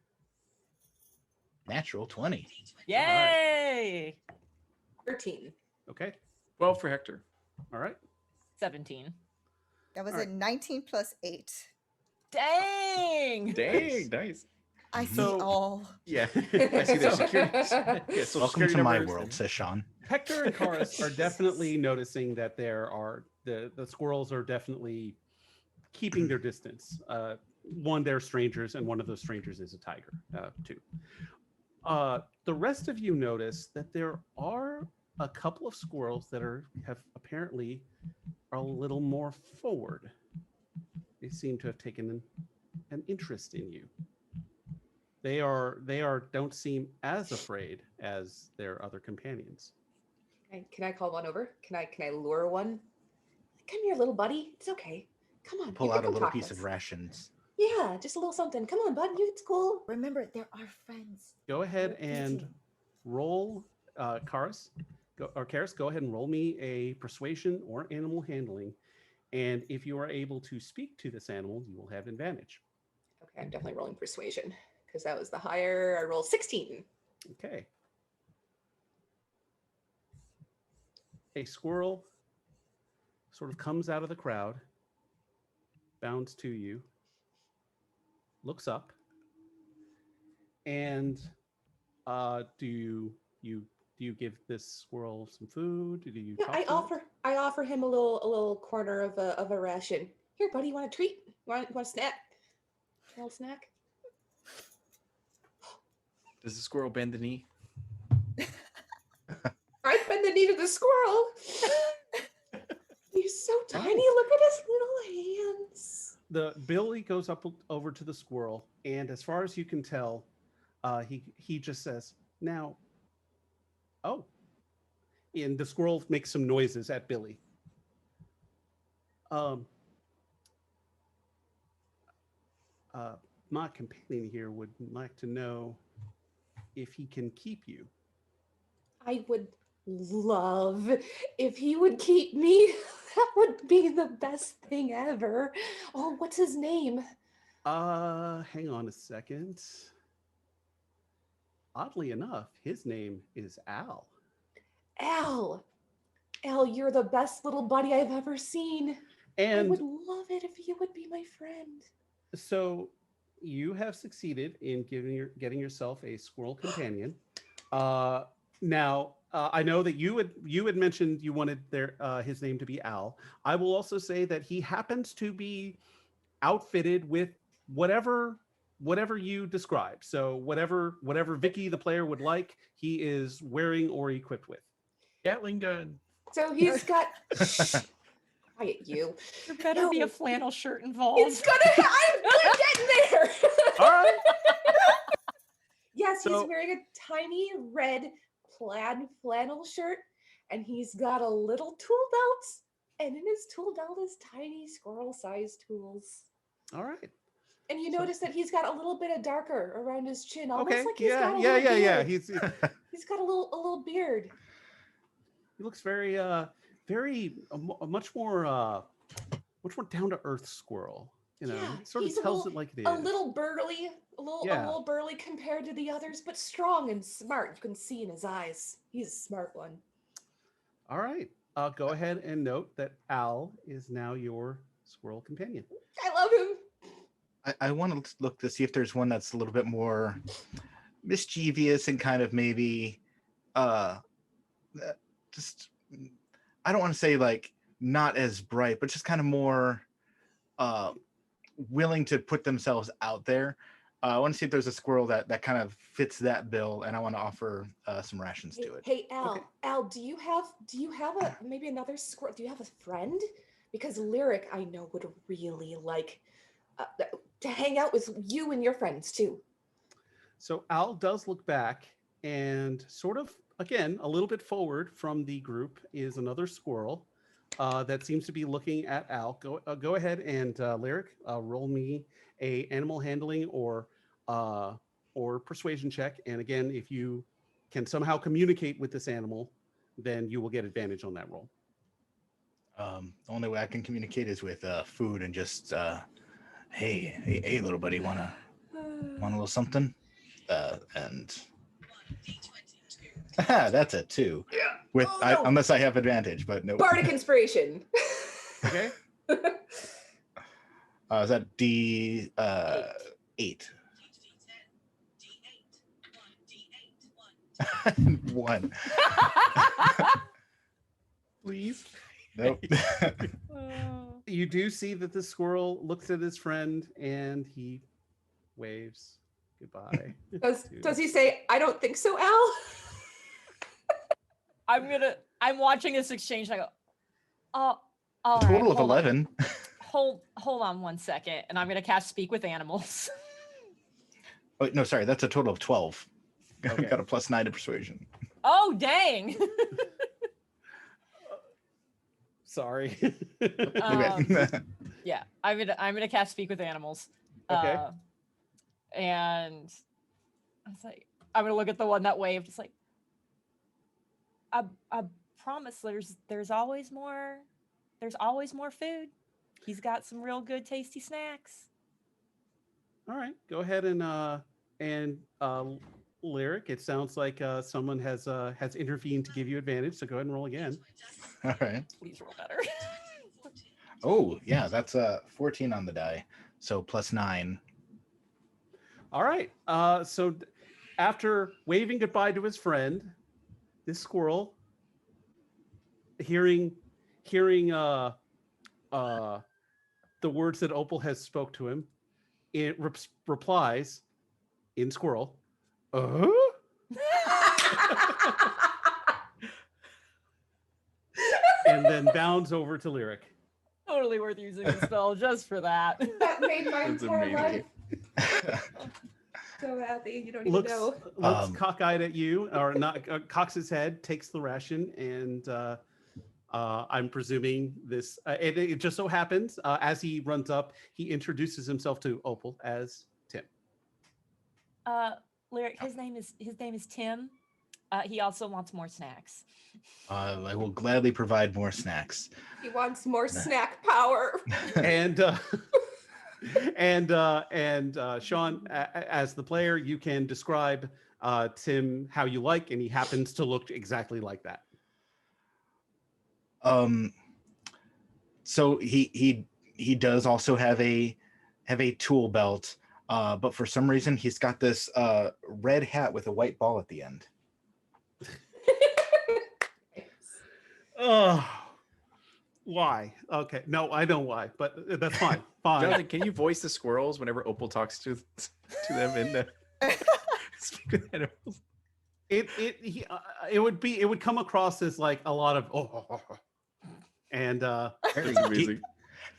Natural 20. Yay! 13. Okay. 12 for Hector. All right. 17. That was All a right. 19 plus 8. Dang! Dang, nice. I see So- all. Yeah. I see that security. Yeah, Social Welcome Security to my numbers world, and- says Sean. Hector and Karis are definitely noticing that there are the squirrels are definitely keeping their distance. One, they're strangers, and one of those strangers is a tiger, too. The rest of you notice that there are a couple of squirrels that have apparently are a little more forward. They seem to have taken an interest in you. They don't seem as afraid as their other companions. Can I call one over? Can I lure one? Come here, little buddy. It's okay. Come on. Pull you can out a come little talk to piece of us. rations. Yeah, just a little something. Come on, bud. It's cool. Remember, there are friends. Go ahead They're and eating. roll, Karis. Karis, go ahead and roll me a persuasion or animal handling. And if you are able to speak to this animal, you will have advantage. Okay, I'm definitely rolling persuasion because that was the higher. I rolled 16. Okay. A squirrel sort of comes out of the crowd, bounds to you, looks up, and do you give this squirrel some food? Do you Yeah, talk I to it? offer him a little corner of a ration. Here, buddy, you want a treat? Want a snack? A little snack? Does the squirrel bend the knee? I've been the knee to the squirrel. He's so tiny. Look at his little hands. The Billy goes up over to the squirrel, and as far as you can tell, he just says, "Now, oh," and the squirrel makes some noises at Billy. My companion here would like to know if he can keep you. I would love if he would keep me. That would be the best thing ever. Oh, what's his name? Hang on a second. Oddly enough, his name is Al. Al. Al, you're the best little buddy I've ever seen. I And would love it if you would be my friend. so you have succeeded in getting yourself a squirrel companion. Now, I know that you had mentioned you wanted his name to be Al. I will also say that he happens to be outfitted with whatever you describe. So whatever Vicki the player would like, he is wearing or equipped with. Gatling gun. So he's got. Shh, quiet, you. There better be No. a flannel shirt involved. It's gonna. I'm getting there. All right. Yes, So- he's wearing a tiny red plaid flannel shirt, and he's got a little tool belt, and in his tool belt is tiny squirrel-sized tools. All right. And you So- notice that he's got a little bit of darker around his chin, almost Okay. like he's got a Yeah. little beard. He's He's got a little beard. he looks very much more down to earth squirrel. You know, Yeah, he sort he's of a tells little- it like it is. A little burly, a Yeah. little burly compared to the others, but strong and smart. You can see in his eyes. He's a smart one. All right. Go ahead and note that Al is now your squirrel companion. I love him. I want to look to see if there's one that's a little bit more mischievous and kind of maybe just, I don't want to say like not as bright, but just kind of more willing to put themselves out there. I want to see if there's a squirrel that kind of fits that bill, and I want to offer some rations to it. Hey, Al. Okay. Al, do you have a maybe another squirrel? Do you have a friend? Because Lyric, I know, would really like to hang out with you and your friends too. So Al does look back, and sort of again a little bit forward from the group is another squirrel that seems to be looking at Al. Go ahead and Lyric, roll me a animal handling or persuasion check. And again, if you can somehow communicate with this animal, then you will get advantage on that roll. The only way I can communicate is with food and just, hey, little buddy, want a little something? And that's a 2. Yeah. With Oh, no. unless I have advantage, but no. Bardic inspiration. Okay. Is that D 8? 1. Please. Nope. Oh. You do see that the squirrel looks at his friend and he waves goodbye. Does he say, "I don't think so, Al"? I'm watching this exchange and I go, oh, all A total right, of hold on. 11. Hold on 1 second, and I'm gonna cast Speak with Animals. Oh, no, sorry, that's a total of 12. Okay. Got a +9 to persuasion. Oh dang! Sorry. Yeah, I'm gonna cast Speak with Animals. Okay. And I was like, I'm gonna look at the one that waved. It's like, I promise there's always more food. He's got some real good, tasty snacks. All right, go ahead and Lyric. It sounds like someone has intervened to give you advantage. So go ahead and roll again. All right. Please roll better. Oh, yeah, that's 14 on the die. So +9. All right. So after waving goodbye to his friend, this squirrel, hearing the words that Opal has spoke to him, it replies in squirrel, and then bounds over to Lyric. Totally worth using the spell just for that. That made my That's entire amazing. life so happy. You don't even Looks know. cockeyed at you, or not, cocks his head, takes the ration, and I'm presuming this. It just so happens as he runs up, he introduces himself to Opal as Tim. Lyric, his name is Tim. He also wants more snacks. I will gladly provide more snacks. He wants more snack power. And Sean, as the player, you can describe Tim how you like, and he happens to look exactly like that. So he does also have a tool belt, but for some reason he's got this red hat with a white ball at the end. Oh, why? Okay, no, I know why, but that's fine. Fine. Jonathan, can you voice the squirrels whenever Opal talks to them in the speak with animals? It would come across as like a lot of and Very That's deep, amazing.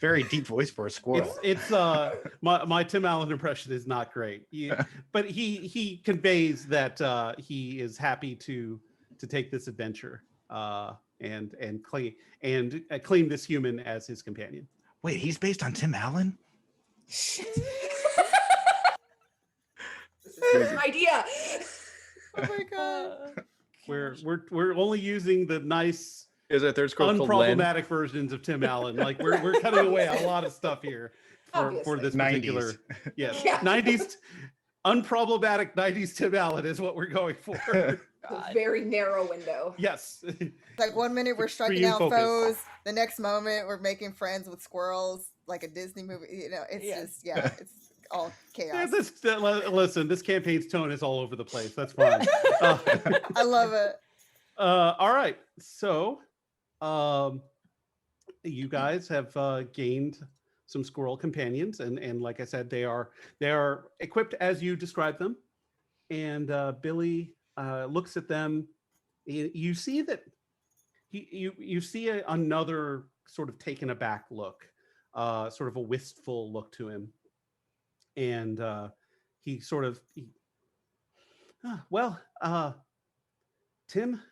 very deep voice for a squirrel. it's my Tim Allen impression is not great, but he conveys that he is happy to take this adventure and claim this human as his companion. Wait, he's based on Tim Allen? This is an idea. Oh my god. We're only using the nice Is a third scroll called Len? unproblematic versions of Tim Allen. Like we're cutting away a lot of stuff here for Obviously. this 90s. particular yes Yeah. 90s unproblematic 90s Tim Allen is what we're going for. A very narrow window. Yes. Like 1 minute we're striking Extreme out focus. foes, the next moment we're making friends with squirrels, like a Disney movie. You know, it's Yes. just it's all Yeah, chaos. listen, this campaign's tone is all over the place. That's fine. I love it. All right. So you guys have gained some squirrel companions, and like I said, they are equipped as you described them. And Billy looks at them. You see that you see another sort of taken aback look, sort of a wistful look to him, and he sort of Tim,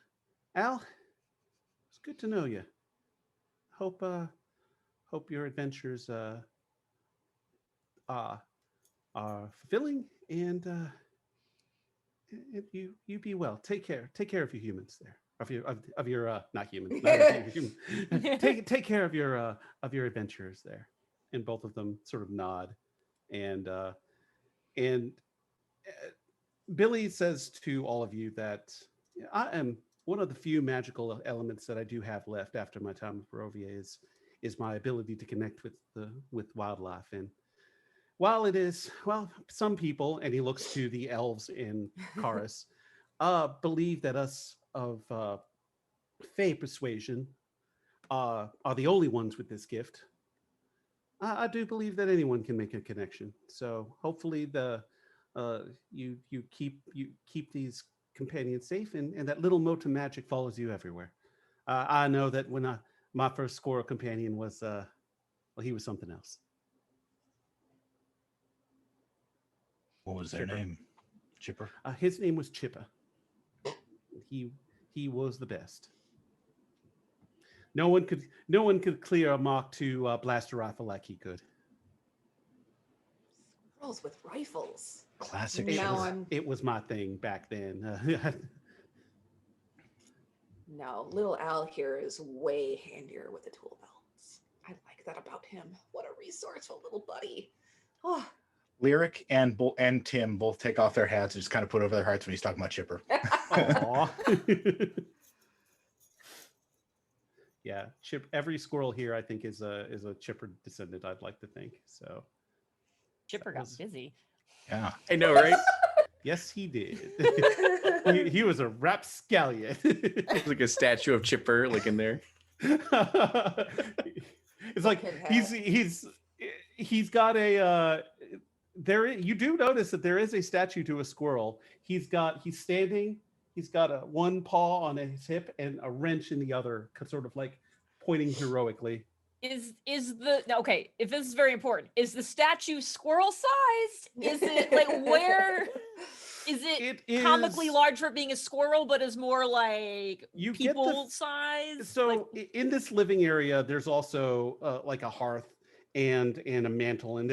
Al, it's good to know you. Hope your adventures are fulfilling, and you be well. Take care of your humans there. Of your not humans. Not of your human. Take care of your adventurers there. And both of them sort of nod, and Billy says to all of you that I am one of the few magical elements that I do have left after my time with Barovia is my ability to connect with wildlife. And while it is, some people, and he looks to the elves in Chorus, believe that us of Fey persuasion are the only ones with this gift. I do believe that anyone can make a connection. So hopefully you keep these companions safe, and that little mote of magic follows you everywhere. I know that when my first squirrel companion was he was something else. What was their Chipper. name? Chipper? His name was Chipper. He was the best. No one could clear a Mark II blaster rifle like he could. Girls with rifles. Classic Now Chipper. It was my thing back then. No, little Al here is way handier with the tool belts. I like that about him. What a resourceful little buddy. Oh. Lyric and Tim both take off their hats and just kind of put over their hearts when he's talking about Chipper. Aw. Yeah, every squirrel here I think is a Chipper descendant, I'd like to think. So Chipper got busy. Yeah. I know, right? yes, he did. he was a rapscallion. It's like a statue of Chipper, like in there. It's like he's got a there. You do notice that there is a statue to a squirrel. He's standing. He's got one paw on his hip and a wrench in the other, sort of like pointing heroically. If this is very important, is the statue squirrel sized? Is it like where? Is it comically large for being a squirrel, but is more like people size? So in this living area, there's also like a hearth and a mantle, and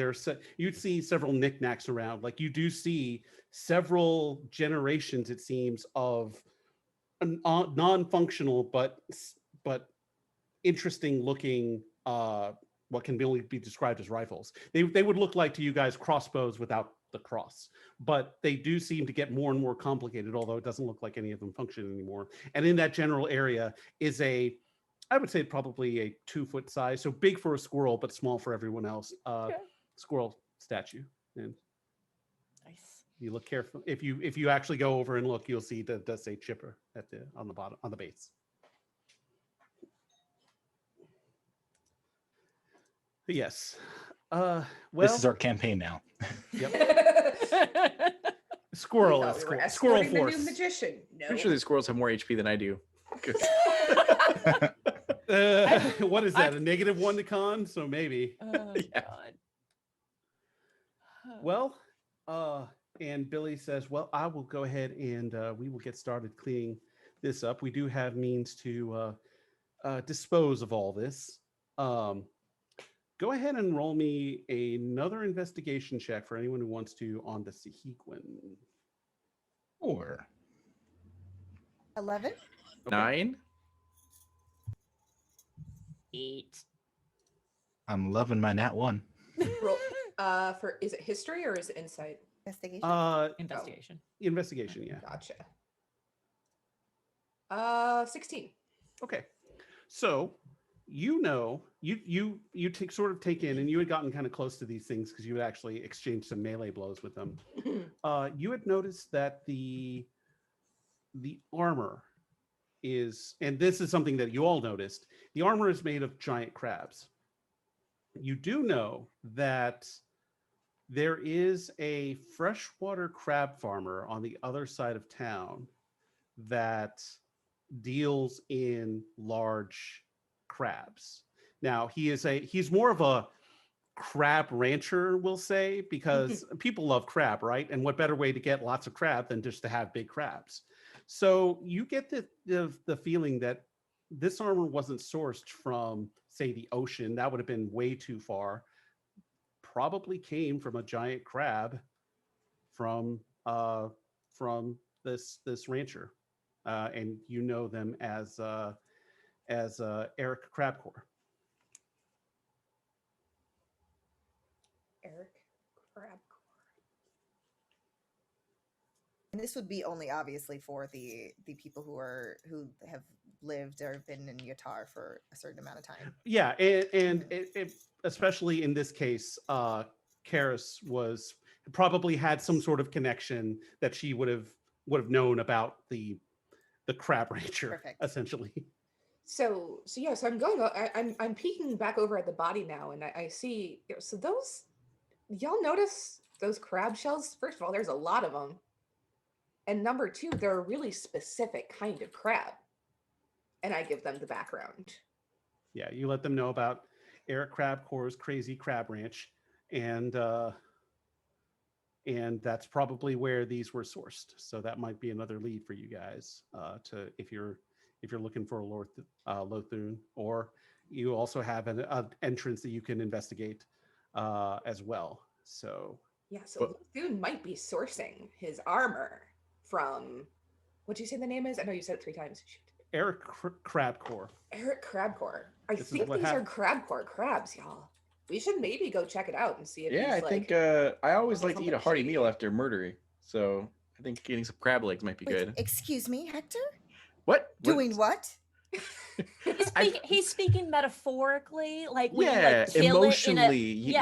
you'd see several knickknacks around. Like you do see several generations, it seems, of non-functional but interesting looking what can only be described as rifles. They would look like to you guys crossbows without the cross, but they do seem to get more and more complicated, although it doesn't look like any of them function anymore. And in that general area is I would say probably a 2-foot size, so big for a squirrel but small for everyone else. Squirrel statue. And nice. You look careful. If you actually go over and look, you'll see that it does say Chipper on the bottom, on the base. Yes. Well, this is our campaign now. Yep. Squirrel force. The new magician. No. I'm sure these squirrels have more HP than I do. What is that? A -1 to con? So maybe. Yeah. Well, and Billy says, well, I will go ahead and we will get started cleaning this up. We do have means to dispose of all this. Go ahead and roll me another investigation check for anyone who wants to on the Sahiquin. Or 11. 9. 8. I'm loving my nat 1. Roll, is it history or is it insight? Investigation. Investigation. Investigation, yeah. Gotcha. 16. Okay. So you take in, and you had gotten kind of close to these things because you had actually exchanged some melee blows with them. You had noticed that the armor is, and this is something that you all noticed, the armor is made of giant crabs. You do know that there is a freshwater crab farmer on the other side of town that deals in large crabs. Now he's more of a crab rancher, we'll say, because people love crab, right? And what better way to get lots of crab than just to have big crabs? So you get the feeling that this armor wasn't sourced from, say, the ocean. That would have been way too far. Probably came from a giant crab from this rancher, and you know them as Eric Crabcore. Eric Crabcore. And this would be only obviously for the people who have lived or been in Utah for a certain amount of time. Yeah, and it, especially in this case, Karis probably had some sort of connection that she would have known about the crab rancher. Perfect. Essentially. So I'm peeking back over at the body now, and I see, so those, y'all notice those crab shells? First of all, there's a lot of them. And number 2, they're a really specific kind of crab. And I give them the background. Yeah, you let them know about Eric Crabcore's crazy crab ranch, and that's probably where these were sourced. So that might be another lead for you guys to if you're looking for a Lothun, or you also have an entrance that you can investigate as well. So yeah, so Lothun might be sourcing his armor from, what'd you say the name is? I know you said it 3 times. Shoot. Eric Crabcore. Eric Crabcore. I This is think what these are hap- crab crabs, y'all. We should maybe go check it out and see if Yeah, I he's like. think I always like to eat a something hearty shady. meal after murdering. So I think getting some crab legs might be Wait, good. excuse me, Hector? What? Doing what? He's speaking metaphorically, like when you Yeah, like kill it in a emotionally. like when you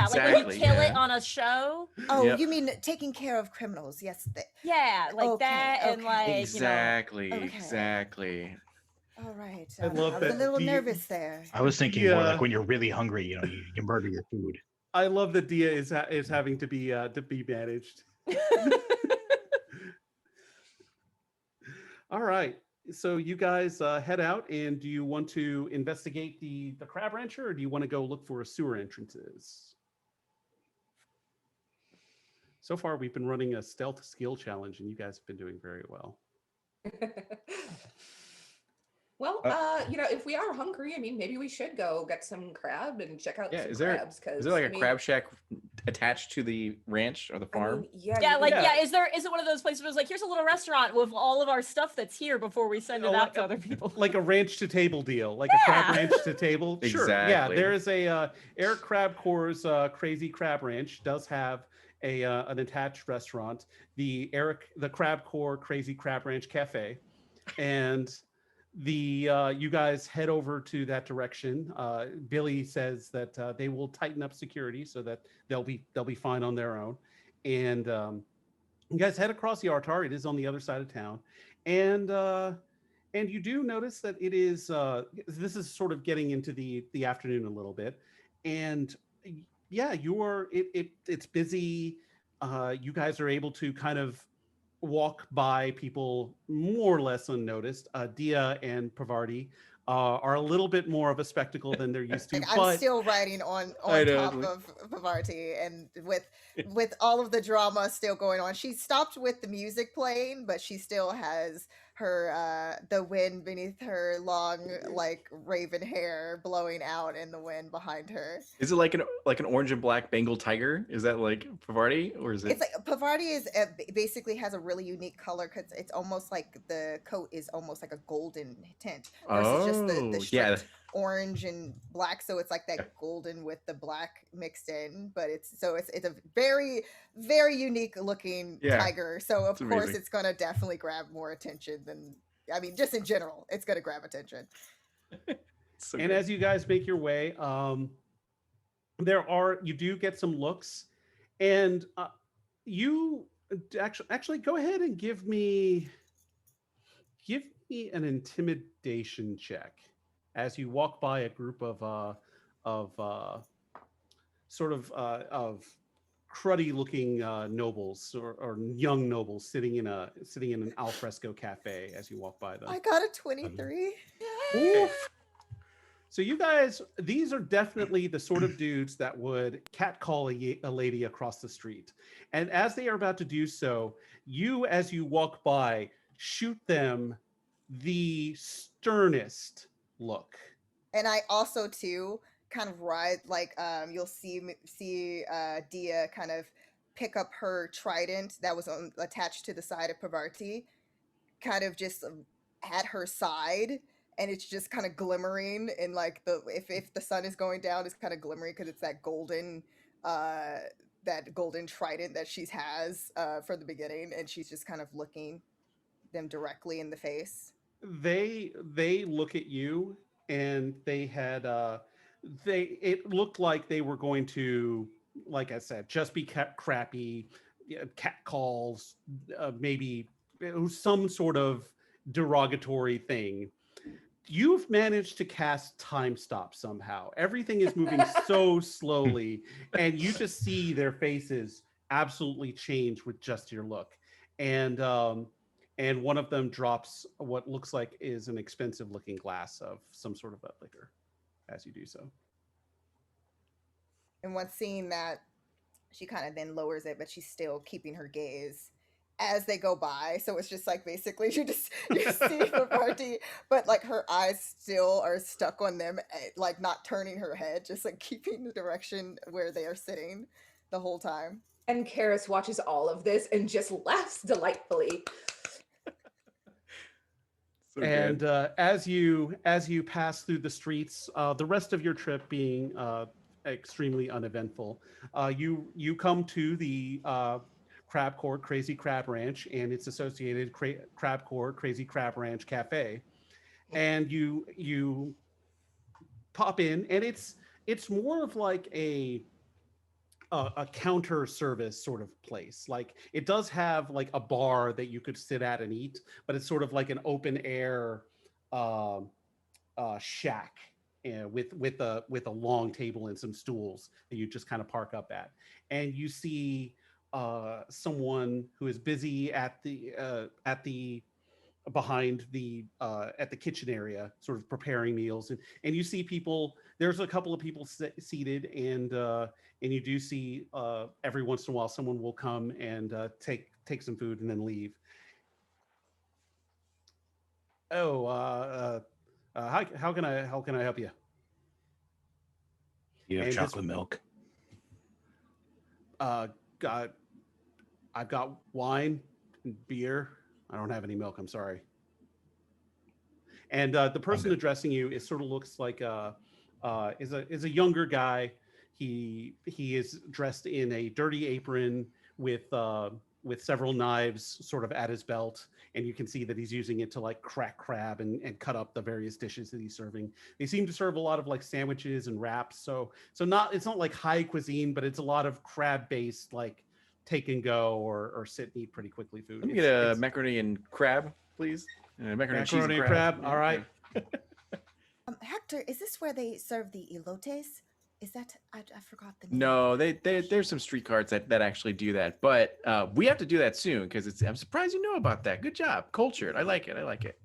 Exactly. kill it Yeah. on a show. Oh, Yep. you mean taking care of criminals? Yes. Yeah, like Okay, that, and okay. like Exactly. Okay. Exactly. All right. I love I was a that. little Do you- nervous there. I was thinking more Yeah. like when you're really hungry, you murder your food. I love that Dia is having to be managed. All right. So you guys head out, and do you want to investigate the crab rancher, or do you want to go look for sewer entrances? So far, we've been running a stealth skill challenge, and you guys have been doing very well. Well, if we are hungry, I mean, maybe we should go get some crab and check out Yeah. some Is there crabs. Because is there like a crab shack attached to the ranch or the farm? yeah, yeah, you like can- Yeah. is it one of those places where it's like, here's a little restaurant with all of our stuff that's here before we send it Oh, out to other people? Like a ranch to table deal, like a crab Yeah. ranch to table. Sure. Yeah, Exactly. there is a Eric Crabcore's Crazy Crab Ranch does have an attached restaurant, the Crabcore Crazy Crab Ranch Cafe, and you guys head over to that direction. Billy says that they will tighten up security so that they'll be fine on their own, and you guys head across the Artar. It is on the other side of town, and you do notice that it is this is sort of getting into the afternoon a little bit, and yeah, it's busy. You guys are able to kind of walk by people more or less unnoticed. Dia and Pravarti are a little bit more of a spectacle than they're used to, Like, I'm but still riding on I know, top like- of Pavarti, and with all of the drama still going on. She stopped with the music playing, but she still has her the wind beneath her long like raven hair blowing out in the wind behind her. Is it like an orange and black Bengal tiger? Is that like Pavarti, or is it? It's like Pavarti is basically has a really unique color because it's almost like the coat is almost like a golden tint versus just the yeah. strict orange and black. So it's like that golden with the black mixed in, but it's a very, very unique looking Yeah, tiger. So of it's course amazing. it's gonna definitely grab more attention than, I mean, just in general, it's gonna grab attention. So and good. as you guys make your way, you do get some looks, and you actually go ahead and give me an intimidation check as you walk by a group of cruddy looking nobles or young nobles sitting in an alfresco cafe as you walk by them. I got a 23. Oof. So you guys, these are definitely the sort of dudes that would catcall a lady across the street. And as they are about to do so, as you walk by, shoot them the sternest look. And I also too kind of ride like you'll see Dia kind of pick up her trident that was attached to the side of Pavarti, kind of just at her side, and it's just kind of glimmering, and like if the sun is going down, it's kind of glimmering because it's that golden trident that she has from the beginning, and she's just kind of looking them directly in the face. They look at you, and they had it looked like they were going to, like I said, just be crappy, cat calls, maybe it was some sort of derogatory thing. You've managed to cast time stop somehow. Everything is moving so slowly, and you just see their faces absolutely change with just your look. And one of them drops what looks like is an expensive looking glass of some sort of a liquor as you do so. And once seeing that, she kind of then lowers it, but she's still keeping her gaze as they go by. So it's just like basically you see the party, but like her eyes still are stuck on them, like not turning her head, just like keeping the direction where they are sitting the whole time. And Karis watches all of this and just laughs delightfully. So And good. as you pass through the streets, the rest of your trip being extremely uneventful, you come to the Crab Court Crazy Crab Ranch and its associated Crab Court Crazy Crab Ranch Cafe, and you pop in, and it's more of like a counter service sort of place. Like it does have like a bar that you could sit at and eat, but it's sort of like an open air uh, shack with a long table and some stools that you just kind of park up at, and you see someone who is busy at the behind the at the kitchen area, sort of preparing meals, and you see people. There's a couple of people seated, and you do see every once in a while someone will come and take some food and then leave. Oh, how can I help you? You have And this chocolate milk. got I've got wine and beer. I don't have any milk. I'm sorry. And the person good. addressing you is sort of looks like is a younger guy. He is dressed in a dirty apron with several knives sort of at his belt, and you can see that he's using it to like crack crab and cut up the various dishes that he's serving. They seem to serve a lot of like sandwiches and wraps, so not it's not like high cuisine, but it's a lot of crab based like take and go or sit and eat pretty quickly food. Let me get a macaroni and crab, please. Macaroni and cheese and crab. All right. Hector, is this where they serve the elotes? Is that I forgot the name? No, there's some street carts that actually do that, but we have to do that soon because I'm surprised you know about that. Good job, cultured. I like it. I like it.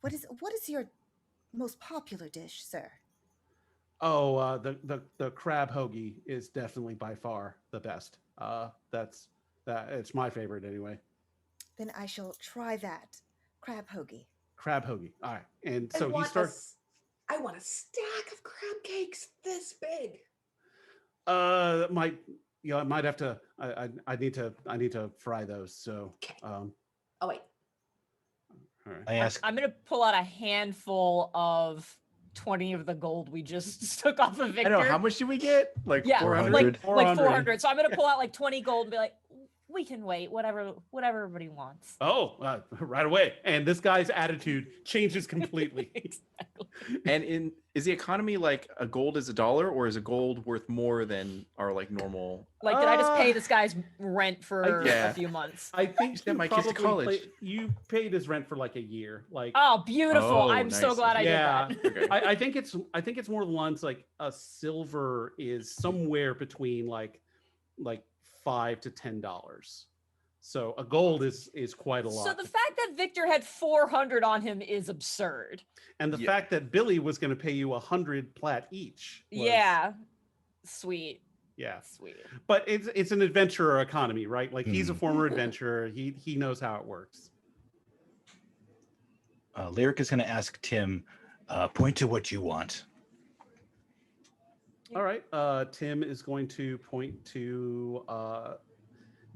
What is your most popular dish, sir? Oh, the crab hoagie is definitely by far the best. It's my favorite anyway. Then I shall try that crab hoagie. Crab hoagie. All right, and I so he want starts. I want a stack of crab cakes this big. Might I might have to. I need to fry those. So Okay. um, Oh wait. all right. I ask. I'm gonna pull out a handful of 20 of the gold we just took off of I Victor. know. How much did we get? Like Yeah, 400. like 400. 400. So I'm gonna pull out like 20 gold and be like, we can wait, whatever everybody wants. Oh, right away. And this guy's attitude changes completely. Exactly. And is the economy like a gold is a dollar, or is a gold worth more than our like normal? Like, did I just pay this guy's rent for Yeah. a few months? I think sent my kids to college. You paid his rent for like a year. Like Oh, beautiful. Oh, I'm so nice. glad I Yeah. did that. Okay. I think it's more the lines like a silver is somewhere between like $5 to $10. So a gold is quite a lot. So the fact that Victor had 400 on him is absurd. And the Yeah. fact that Billy was going to pay you 100 plat each. Yeah. Sweet. Yeah. Sweet. But it's an adventurer economy, right? Like he's a former adventurer. He knows how it works. Lyric is going to ask Tim, point to what you want. All right. Tim is going to point to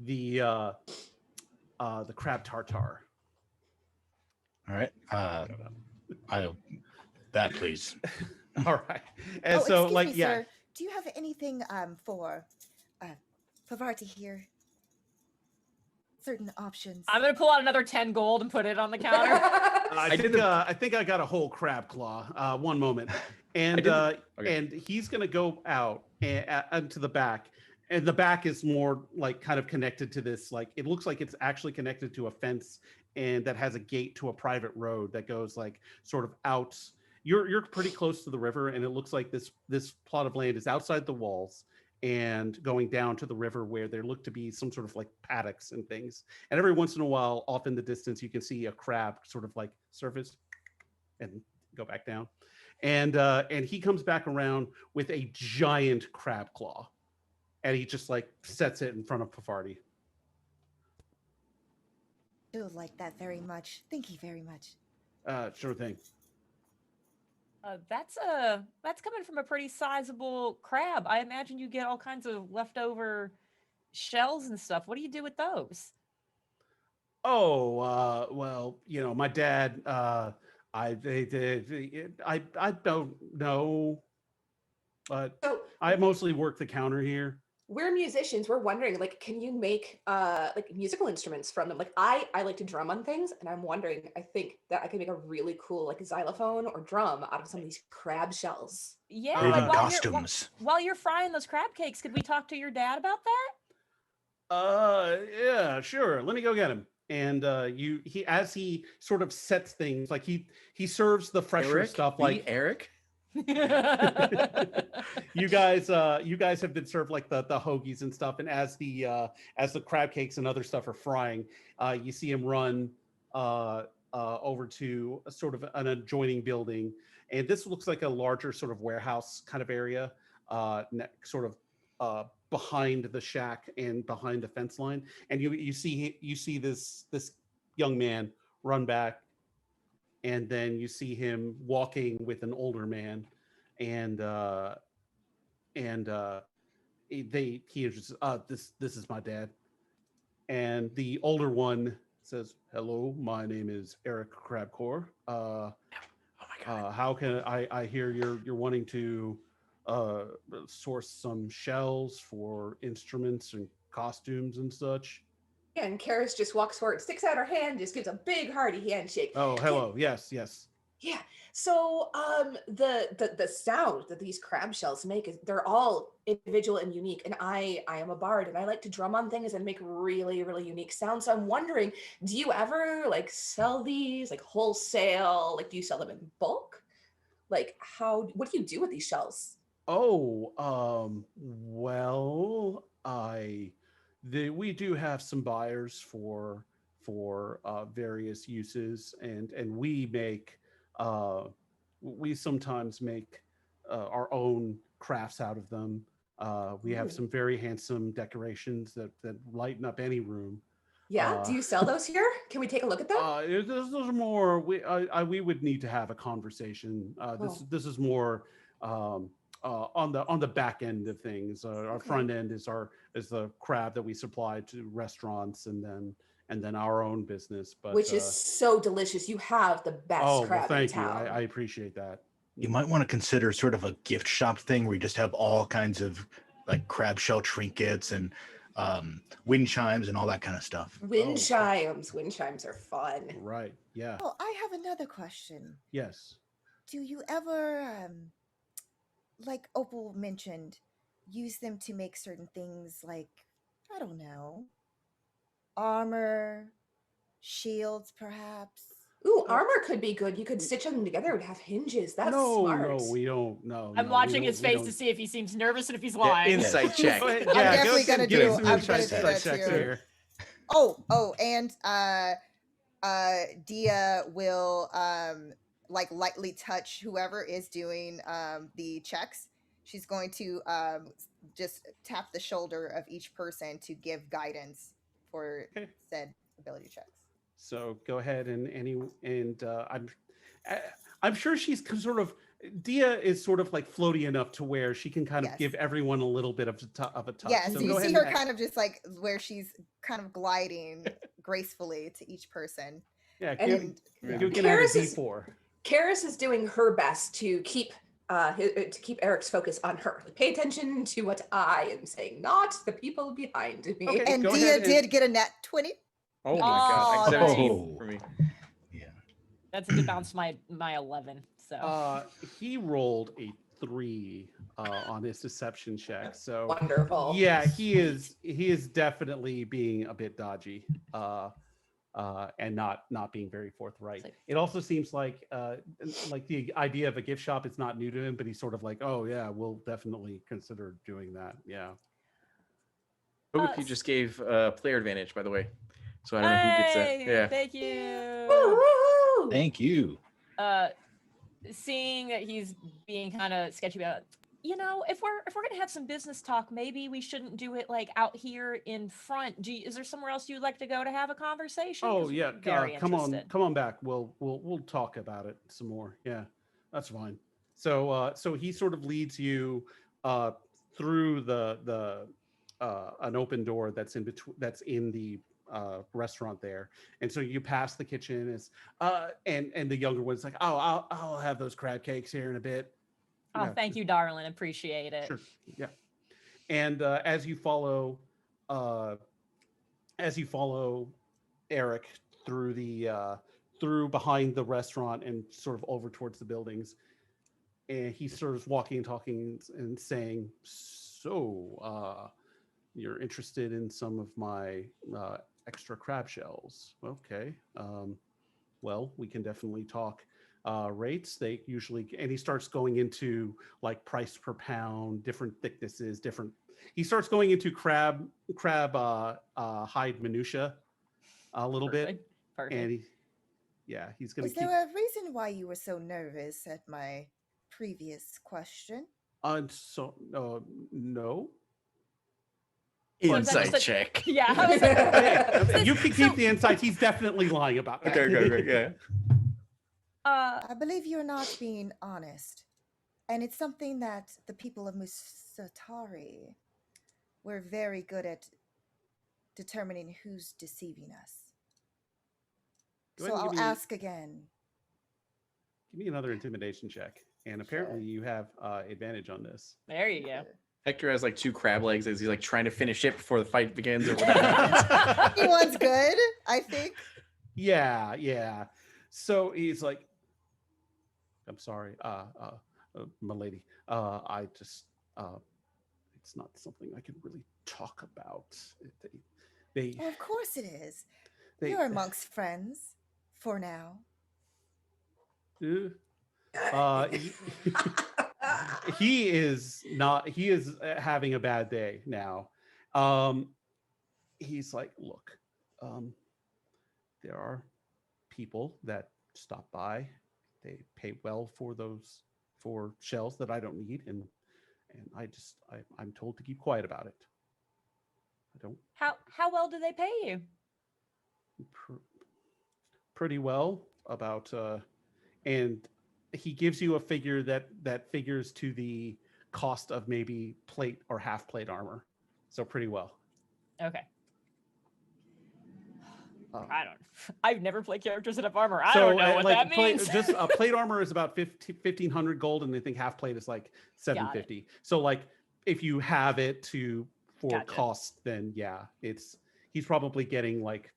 the crab tartare. All right. That please. All right. And Oh, so excuse like me, yeah. sir. Do you have anything for Pavarti here? Certain options. I'm gonna pull out another 10 gold and put it on the counter. I think I got a whole crab claw. One moment, and Okay. and he's gonna go out and to the back, and the back is more like kind of connected to this. Like it looks like it's actually connected to a fence, and that has a gate to a private road that goes like sort of out. You're pretty close to the river, and it looks like this plot of land is outside the walls and going down to the river where there look to be some sort of like paddocks and things. And every once in a while, off in the distance, you can see a crab sort of like surface and go back down. And he comes back around with a giant crab claw, and he just like sets it in front of Pavarti. I do like that very much. Thank you very much. Sure thing. That's coming from a pretty sizable crab. I imagine you get all kinds of leftover shells and stuff. What do you do with those? Oh, well, my dad. I don't know, but So I mostly work the counter here. we're musicians. We're wondering, like, can you make like musical instruments from them? Like, I like to drum on things, and I'm wondering, I think that I could make a really cool like xylophone or drum out of some of these crab shells. Yeah, Made like in costumes. while you're frying those crab cakes, could we talk to your dad about that? Yeah, sure. Let me go get him. And he as he sort of sets things like he serves the fresher Eric, stuff the like Eric. you guys have been served like the hoagies and stuff, and as the crab cakes and other stuff are frying, you see him run over to a sort of an adjoining building, and this looks like a larger sort of warehouse kind of area, sort of behind the shack and behind the fence line, and you see this young man run back, and then you see him walking with an older man, and he is just, this is my dad, and the older one says, "Hello, my name is Eric Crabcore. Oh my god. How can I hear you're wanting to source some shells for instruments and costumes and such?" Yeah, and Karis just walks forward, sticks out her hand, just gives a big hearty handshake. Oh, hello. Yes, yes. Yeah. So the sound that these crab shells make is they're all individual and unique. And I am a bard and I like to drum on things and make really, really unique sounds. So I'm wondering, do you ever like sell these like wholesale? Like do you sell them in bulk? Like what do you do with these shells? Oh, well, we do have some buyers for various uses, and we sometimes make our own crafts out of them. We have Ooh. some very handsome decorations that lighten up any room. Yeah, do you sell those here? Can we take a look at them? Those are more. We would need to have a conversation. Oh. This is more on the back end of things. Our Okay. front end is the crab that we supply to restaurants, and then our own business. But Which is so delicious. You have the best crab in thank you. town. I appreciate that. You might want to consider sort of a gift shop thing where you just have all kinds of like crab shell trinkets and wind chimes and all that kind of stuff. Wind chimes. Wind chimes are fun. Right. Yeah. Oh, I have another question. Yes. Do you ever, like Opal mentioned, use them to make certain things like, I don't know, armor, shields, perhaps? Ooh, armor could be good. You could stitch them together and have hinges. That's smart. No, we don't. No. I'm no, watching we his don't- we face to don't- see if he seems nervous and if he's Yeah, lying. insight check. Go ahead, I'm yeah, definitely go gonna give do- us some I'm insight gonna do that checks too. here. And Dia will like lightly touch whoever is doing the checks. She's going to just tap the shoulder of each person to give guidance for Okay. said ability checks. So go ahead I'm sure she's sort of, Dia is sort of like floaty enough to where she can kind of Yes. give everyone a little bit of a touch. Yeah, So so you go see ahead her and- kind of just like where she's kind of gliding gracefully to each person. Yeah, And you can add a Karis is- D4. Karis is doing her best to keep Eric's focus on her. Like, pay attention to what I am saying, not the people behind me. Okay. And Go Dia ahead and- did get a nat 20. Oh my god. Oh, 17 nice. for me. Yeah. That's a good bounce my 11. So He rolled a 3 on his deception check. So Wonderful. yeah, he is definitely being a bit dodgy. And not being very forthright. Like- It also seems like the idea of a gift shop is not new to him, but he's sort of like, oh yeah, we'll definitely consider doing that. Yeah. Both you just gave player advantage, by the way. So I don't know who gets that. Hey, Yeah. Thank you. Woo-hoo-hoo! Thank you. Seeing that he's being kind of sketchy about it, if we're gonna have some business talk, maybe we shouldn't do it like out here in front. Is there somewhere else you'd like to go to have a conversation? Oh 'Cause yeah. we're very Come interested. on back. We'll talk about it some more. Yeah, that's fine. So he sort of leads you through the an open door that's in between, that's in the restaurant there, and so you pass the kitchen. Is and the younger one's like, oh, I'll have those crab cakes here in a bit. Oh, Yeah, thank you, darling. Appreciate it. sure, yeah. And as you follow Eric through through behind the restaurant and sort of over towards the buildings, and he starts walking and talking and saying, "So, you're interested in some of my extra crab shells? Okay. Well, we can definitely talk rates. They usually," and he starts going into like price per pound, different thicknesses, different. He starts going into crab hide minutia a little bit, Perfect. and he's gonna Is keep. there a reason why you were so nervous at my previous question? So no. So is that Insight just a- check. Yeah. I was like, Okay, you can keep the insights. He's definitely lying about that. Okay, yeah. I believe you're not being honest. And it's something that the people of Musatari were very good at determining who's deceiving us. Go So ahead and I'll give me- ask again. Give me another intimidation check, and apparently you have advantage on this. There you go. Hector has like 2 crab legs as he's like trying to finish it before the fight begins or whatever. Anyone's good, I think. Yeah. So he's like, "I'm sorry, my lady. I just, it's not something I can really talk about. They, Well, of course it is. they, You're amongst friends for now. he, he is not. He is having a bad day now. He's like, look, there are people that stop by. They pay well for shells that I don't need, and I'm told to keep quiet about it. I don't How well do they pay you? pretty well about and he gives you a figure that figures to the cost of maybe plate or half plate armor, so pretty well. Okay. I've never played characters that have armor. I So, don't know what that means. just plate armor is about 1,500 gold, and I think half plate is like 750. So like if you have it for Gotcha. cost, then he's probably getting like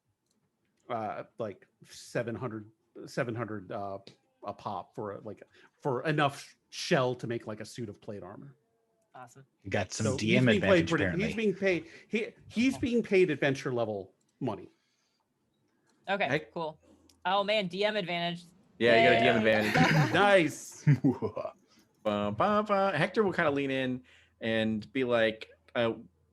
700 a pop for enough shell to make like a suit of plate armor. Awesome. You got some So DM advantage apparently. He's being paid adventure level money. Okay, cool. Oh man, DM advantage. Yeah, you got a DM advantage. Nice. Hector will kind of lean in and be like,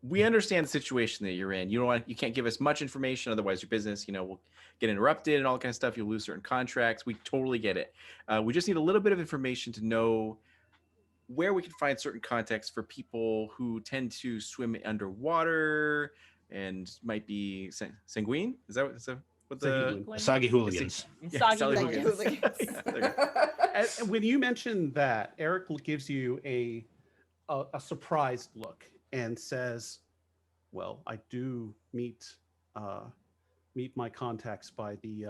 we understand the situation that you're in. You can't give us much information, otherwise your business, will get interrupted and all that kind of stuff. You'll lose certain contracts. We totally get it. We just need a little bit of information to know where we can find certain contexts for people who tend to swim underwater and might be sanguine. Is that what the Soggy hooligans? Soggy hooligans. And when you mention that, Eric gives you a surprised look and says, "Well, I do meet my contacts by the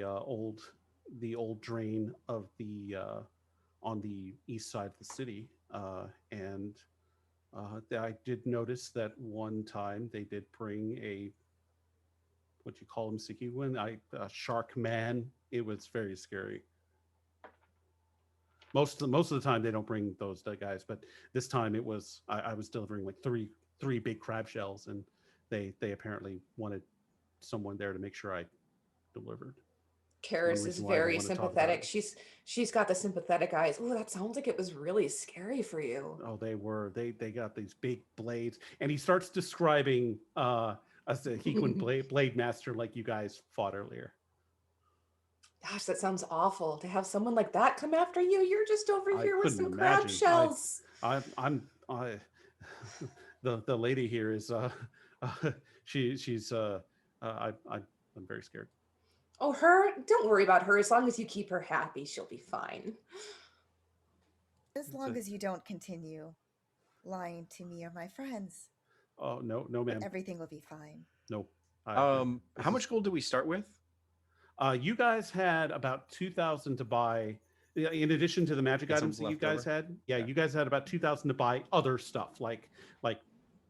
old drain of the on the east side of the city, and I did notice that one time they did bring a, what you call him, Sikiwin, a shark man. It was very scary. Most of the time they don't bring those guys, but this time it was I was delivering like three big crab shells, and they apparently wanted someone there to make sure I delivered." Karis is very sympathetic. She's got the sympathetic eyes. Oh, that sounds like it was really scary for you. Oh, they were. They got these big blades, and he starts describing as the Hequin blade master like you guys fought earlier. Gosh, that sounds awful to have someone like that come after you. You're just over I here with couldn't some crab imagine. shells. The lady here is she's I'm very scared. Oh, her? Don't worry about her. As long as you keep her happy, she'll be fine. As long as you don't continue lying to me or my friends. Oh no, no, But ma'am. everything will be fine. No. How much gold do we start with? You guys had about 2,000 to buy. In addition to the magic Get some items that you left guys over? had, yeah, Okay. you guys had about 2,000 to buy other stuff like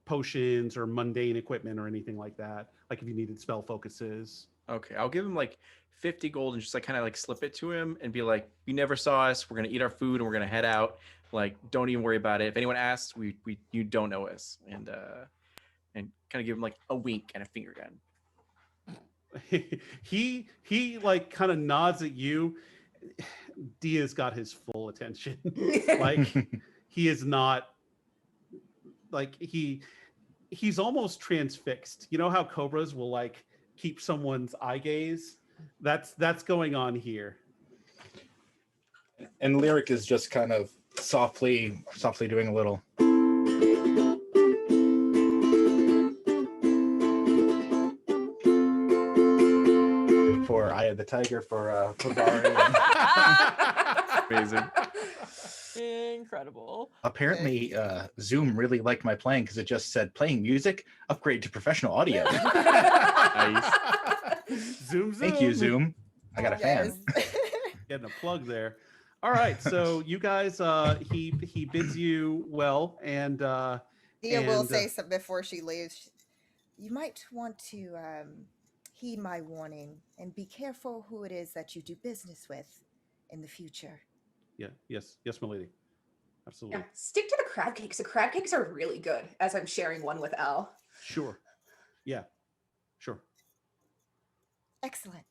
potions or mundane equipment or anything like that. Like if you needed spell focuses. Okay, I'll give him like 50 gold and just like kind of like slip it to him and be like, "You never saw us. We're gonna eat our food and we're gonna head out. Like, don't even worry about it. If anyone asks, we you don't know us." And kind of give him like a wink and a finger gun. he like kind of nods at you. Dia's got his full attention. Like he is not like he's almost transfixed. You know how cobras will like keep someone's eye gaze? That's going on here. And Lyric is just kind of softly doing a little. For Eye of the Tiger for Bari. Amazing. Incredible. Apparently, Zoom really liked my playing because it just said playing music, upgrade to professional audio. Nice. Zoom. Thank you, Zoom. I got a fan. Yes. Getting a plug there. All right, so you guys, he bids you well, and Dia will And, say something before she leaves. You might want to heed my warning and be careful who it is that you do business with in the future. yes, milady, absolutely, Yeah, stick to the crab cakes. The crab cakes are really good, as I'm sharing one with Al. sure, yeah, sure. Excellent.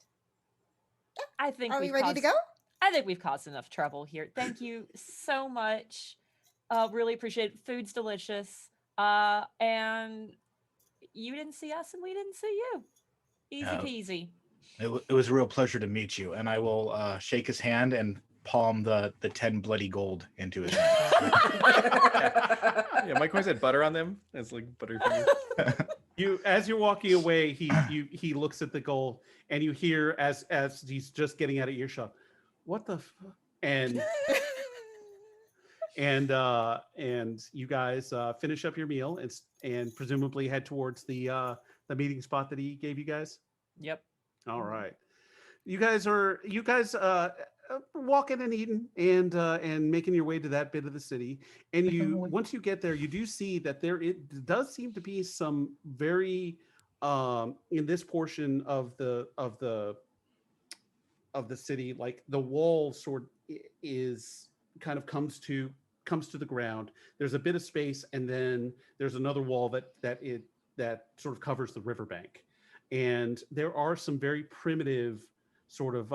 I think Are we we've ready to caused- go? I think we've caused enough trouble here. Thank you so much. Really appreciate it. Food's delicious. And you didn't see us and we didn't see you. Easy peasy. It was a real pleasure to meet you, and I will shake his hand and palm the 10 bloody gold into his hand. Yeah, my coins had butter on them. It's like butter for you. As you're walking away, he looks at the goal, and you hear as he's just getting out of earshot, what the and you guys finish up your meal and presumably head towards the meeting spot that he gave you guys. Yep. All right, you guys walking and eating and making your way to that bit of the city, and once you get there, you do see that it does seem to be some very in this portion of the city, like the wall is kind of comes to the ground. There's a bit of space, and then there's another wall that sort of covers the riverbank, and there are some very primitive sort of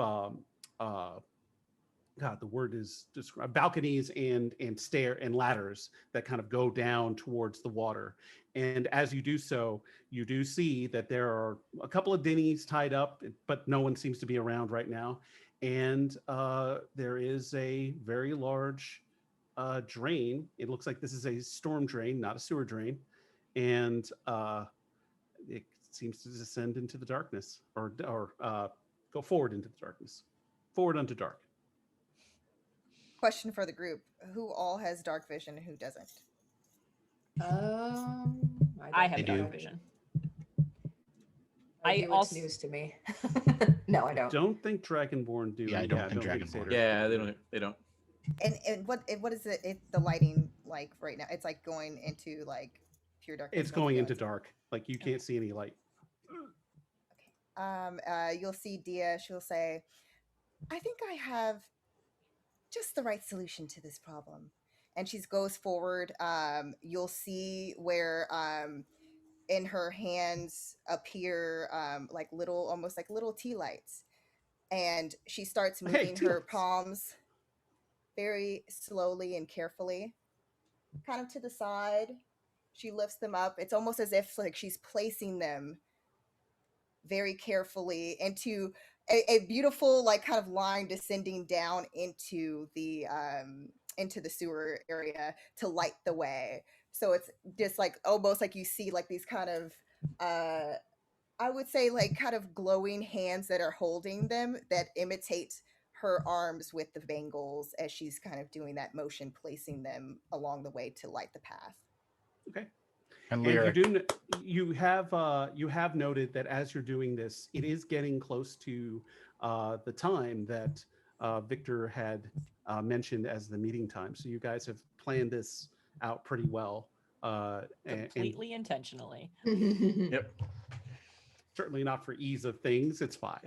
the word is balconies and stair and ladders that kind of go down towards the water. And as you do so, you do see that there are a couple of dinghies tied up, but no one seems to be around right now. And there is a very large drain. It looks like this is a storm drain, not a sewer drain. And it seems to descend into the darkness or go forward into the darkness, forward unto dark. Question for the group: who all has dark vision and who doesn't? I have I dark do. vision. I I do, also- it's news to me. No, I don't. Don't think Dragonborn do. Yeah, I don't think it's Dragonborn. Satyr. Yeah, they don't. And what is it? The lighting like right now? It's like going into like pure darkness. It's going into dark. Like you can't see any light. You'll see Dia. She'll say, "I think I have just the right solution to this problem." And she goes forward. You'll see where in her hands appear like little, almost like little tea lights, and she starts Hey, moving tea her lights. palms very slowly and carefully, kind of to the side. She lifts them up. It's almost as if like she's placing them very carefully into a beautiful like kind of line descending down into the sewer area to light the way. So it's just like almost like you see like these kind of I would say like kind of glowing hands that are holding them that imitate her arms with the bangles as she's kind of doing that motion, placing them along the way to light the path. Okay. And And Lyric. you have noted that as you're doing this, it is getting close to the time that Victor had mentioned as the meeting time. So you guys have planned this out pretty well. And Completely intentionally. Yep. certainly not for ease of things. It's fine.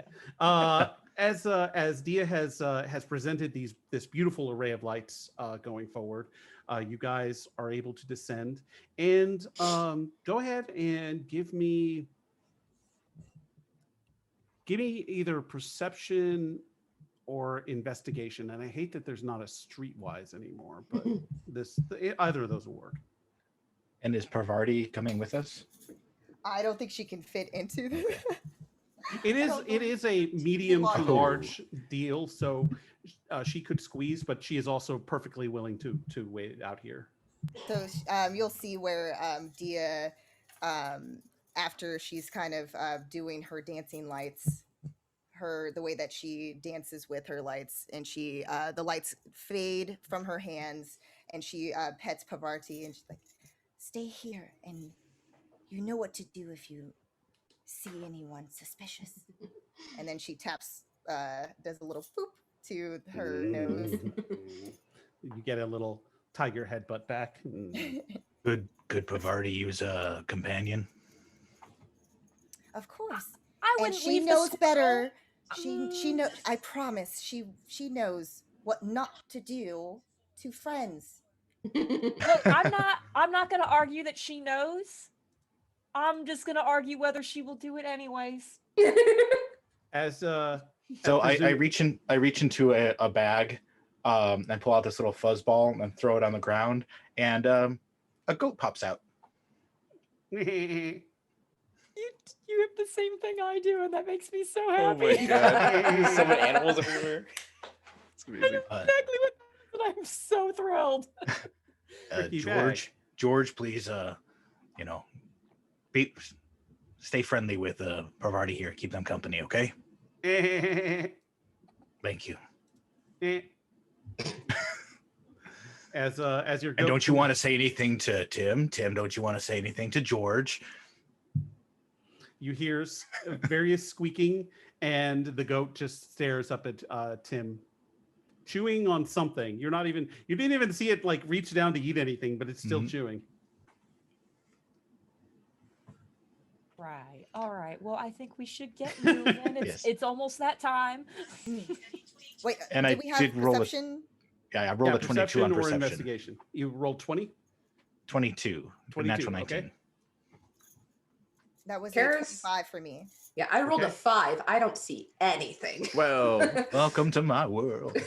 Yeah. As Dia has presented this beautiful array of lights going forward, you guys are able to descend and go ahead and give me either perception or investigation. And I hate that there's not a streetwise anymore, but either of those will work. And is Parvati coming with us? I don't think she can fit into the. It is a medium to large. large deal, so she could squeeze, but she is also perfectly willing to wait out here. So you'll see where Dia, after she's kind of doing her dancing lights, the way that she dances with her lights, and she the lights fade from her hands, and she pets Pavarti, and she's like, "Stay here, and you know what to do if you see anyone suspicious." And then she taps, does a little boop to her nose. You get a little tiger headbutt back. Could Parvati use a companion? Of course. I And wouldn't she leave the knows school. better. She knows. I promise. She knows what not to do to friends. Look, I'm not gonna argue that she knows. I'm just gonna argue whether she will do it anyways. As So I presume- reach into a bag, and pull out this little fuzz ball and throw it on the ground, and a goat pops out. You have the same thing I do, and that makes me so Oh happy. my god. There's so many animals everywhere. It's I know amazing. exactly what that is, and I'm so thrilled. Tricky George, please, stay friendly with Parvati here. Keep them company, okay? Thank you. As your And don't you want to say anything to Tim? Tim, don't you want to say anything to George? You hear various squeaking, and the goat just stares up at Tim, chewing on something. You didn't even see it like reach down to eat anything, but it's still chewing. Right. All right. Well, I think we should get moving. It's almost that time. Wait, And did I we have did roll a- perception? Yeah, I rolled a 22 on or perception. investigation. You rolled 20. 22. 22, Natural 19. okay. That was a Karis? 25 for me. Yeah, I rolled a Okay. 5. I don't see anything. Well, Welcome to my world.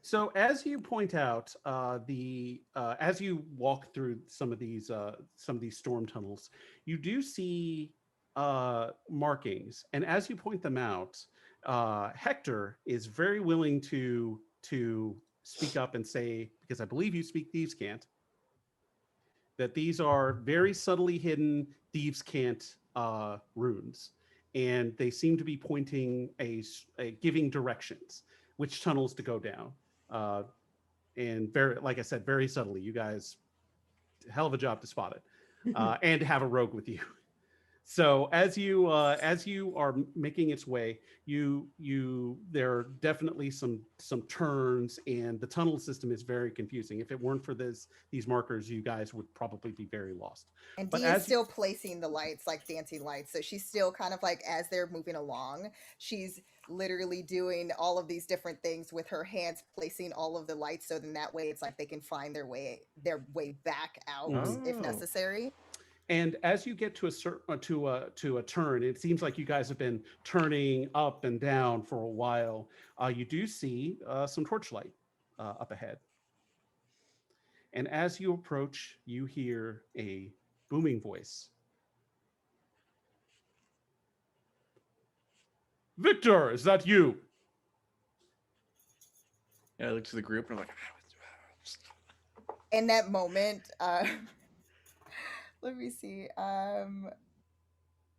So as you point out, as you walk through some of these storm tunnels, you do see markings, and as you point them out, Hector is very willing to speak up and say, because I believe you speak Thieves' Cant, that these are very subtly hidden Thieves' Cant runes, and they seem to be pointing giving directions, which tunnels to go down. And very, like I said, very subtly. You guys, hell of a job to spot it, and to have a rogue with you. So as you are making its way, there are definitely some turns, and the tunnel system is very confusing. If it weren't for these markers, you guys would probably be very lost. And But Dee is as you- still placing the lights, like dancing lights. So she's still kind of like, as they're moving along, she's literally doing all of these different things with her hands, placing all of the lights. So then that way it's like they can find their way back out if Oh. necessary. And as you get to a turn, it seems like you guys have been turning up and down for a while. You do see some torchlight up ahead. And as you approach, you hear a booming voice. Victor, is that you? I look to the group and I'm like, In that moment, let me see. I'm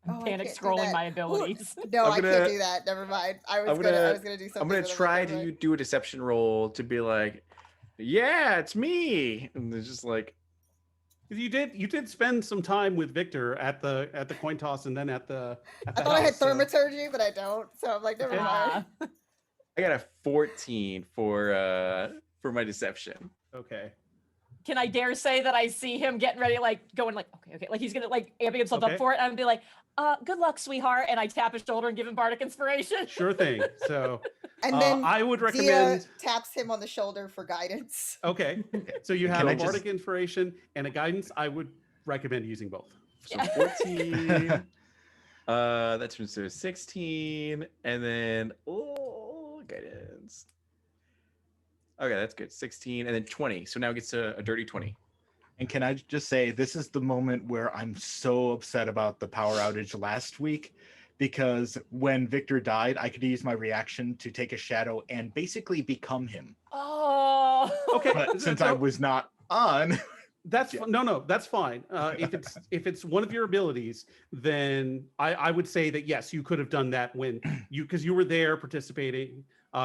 Oh, I panic can't do scrolling that. my Ooh, abilities. No, I'm I gonna- can't do that. Never mind. I was gonna do something. I'm gonna but try never mind. to do a deception roll to be like, yeah, it's me. And they're just like, You did spend some time with Victor at the coin toss and then at the I house, thought I had so- thaumaturgy, but I don't. So I'm like, never mind. I got a 14 for my deception. Okay. Can I dare say that I see him getting ready, like going like, okay, like he's gonna like amping himself Okay. up for it, and I'm gonna be like, good luck, sweetheart, and I tap his shoulder and give him bardic inspiration. Sure thing. So And then I would Dia recommend. taps him on the shoulder for guidance. Okay. So you have Can a I just- bardic inspiration and a guidance. I would recommend using both. So 14. That turns to a 16, and then guidance. Okay, that's good. 16 and then 20. So now it gets a dirty 20. And can I just say, this is the moment where I'm so upset about the power outage last week, because when Victor died, I could use my reaction to take a shadow and basically become him. Oh. Okay. But since so I was not on, that's Yeah. no, that's fine. If it's one of your abilities, then I would say that yes, you could have done that when because you were there participating.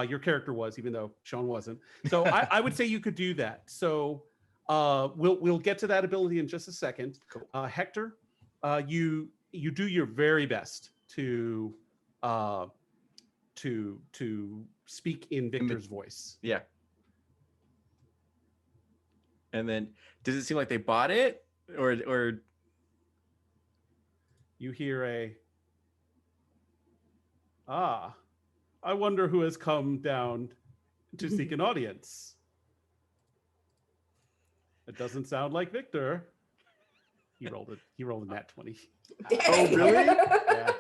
Your character was, even though Sean wasn't. So I would say you could do that. So we'll get to that ability in just a second. Cool. Hector, you do your very best to speak in Victor's voice. Yeah. And then does it seem like they bought it or You hear I wonder who has come down to seek an audience. It doesn't sound like Victor. He rolled a nat 20. Oh, really? Yeah.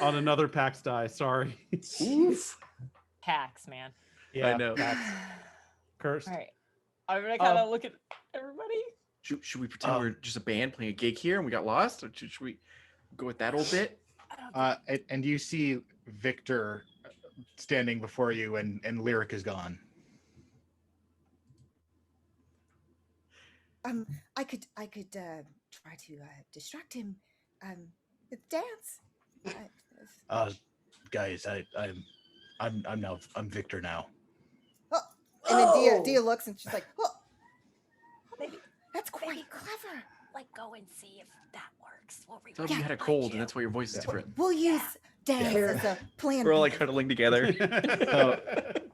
On another PAX die, sorry. Oof. Pax, man. Yeah, I know. PAX. Cursed. All right. I'm gonna kind of look at everybody. Should we pretend we're just a band playing a gig here and we got lost? Or should we go with that old bit? and you see Victor standing before you, and Lyric is gone. I could try to distract him with dance. Guys, I'm Victor now. And then Oh. Dia looks and she's like, oh, that's quite clever. Like, go and see if that works. We'll Tell them you had a cold and that's why your voice is different. We'll use dance Yeah. as a plan. We're all B. like cuddling together.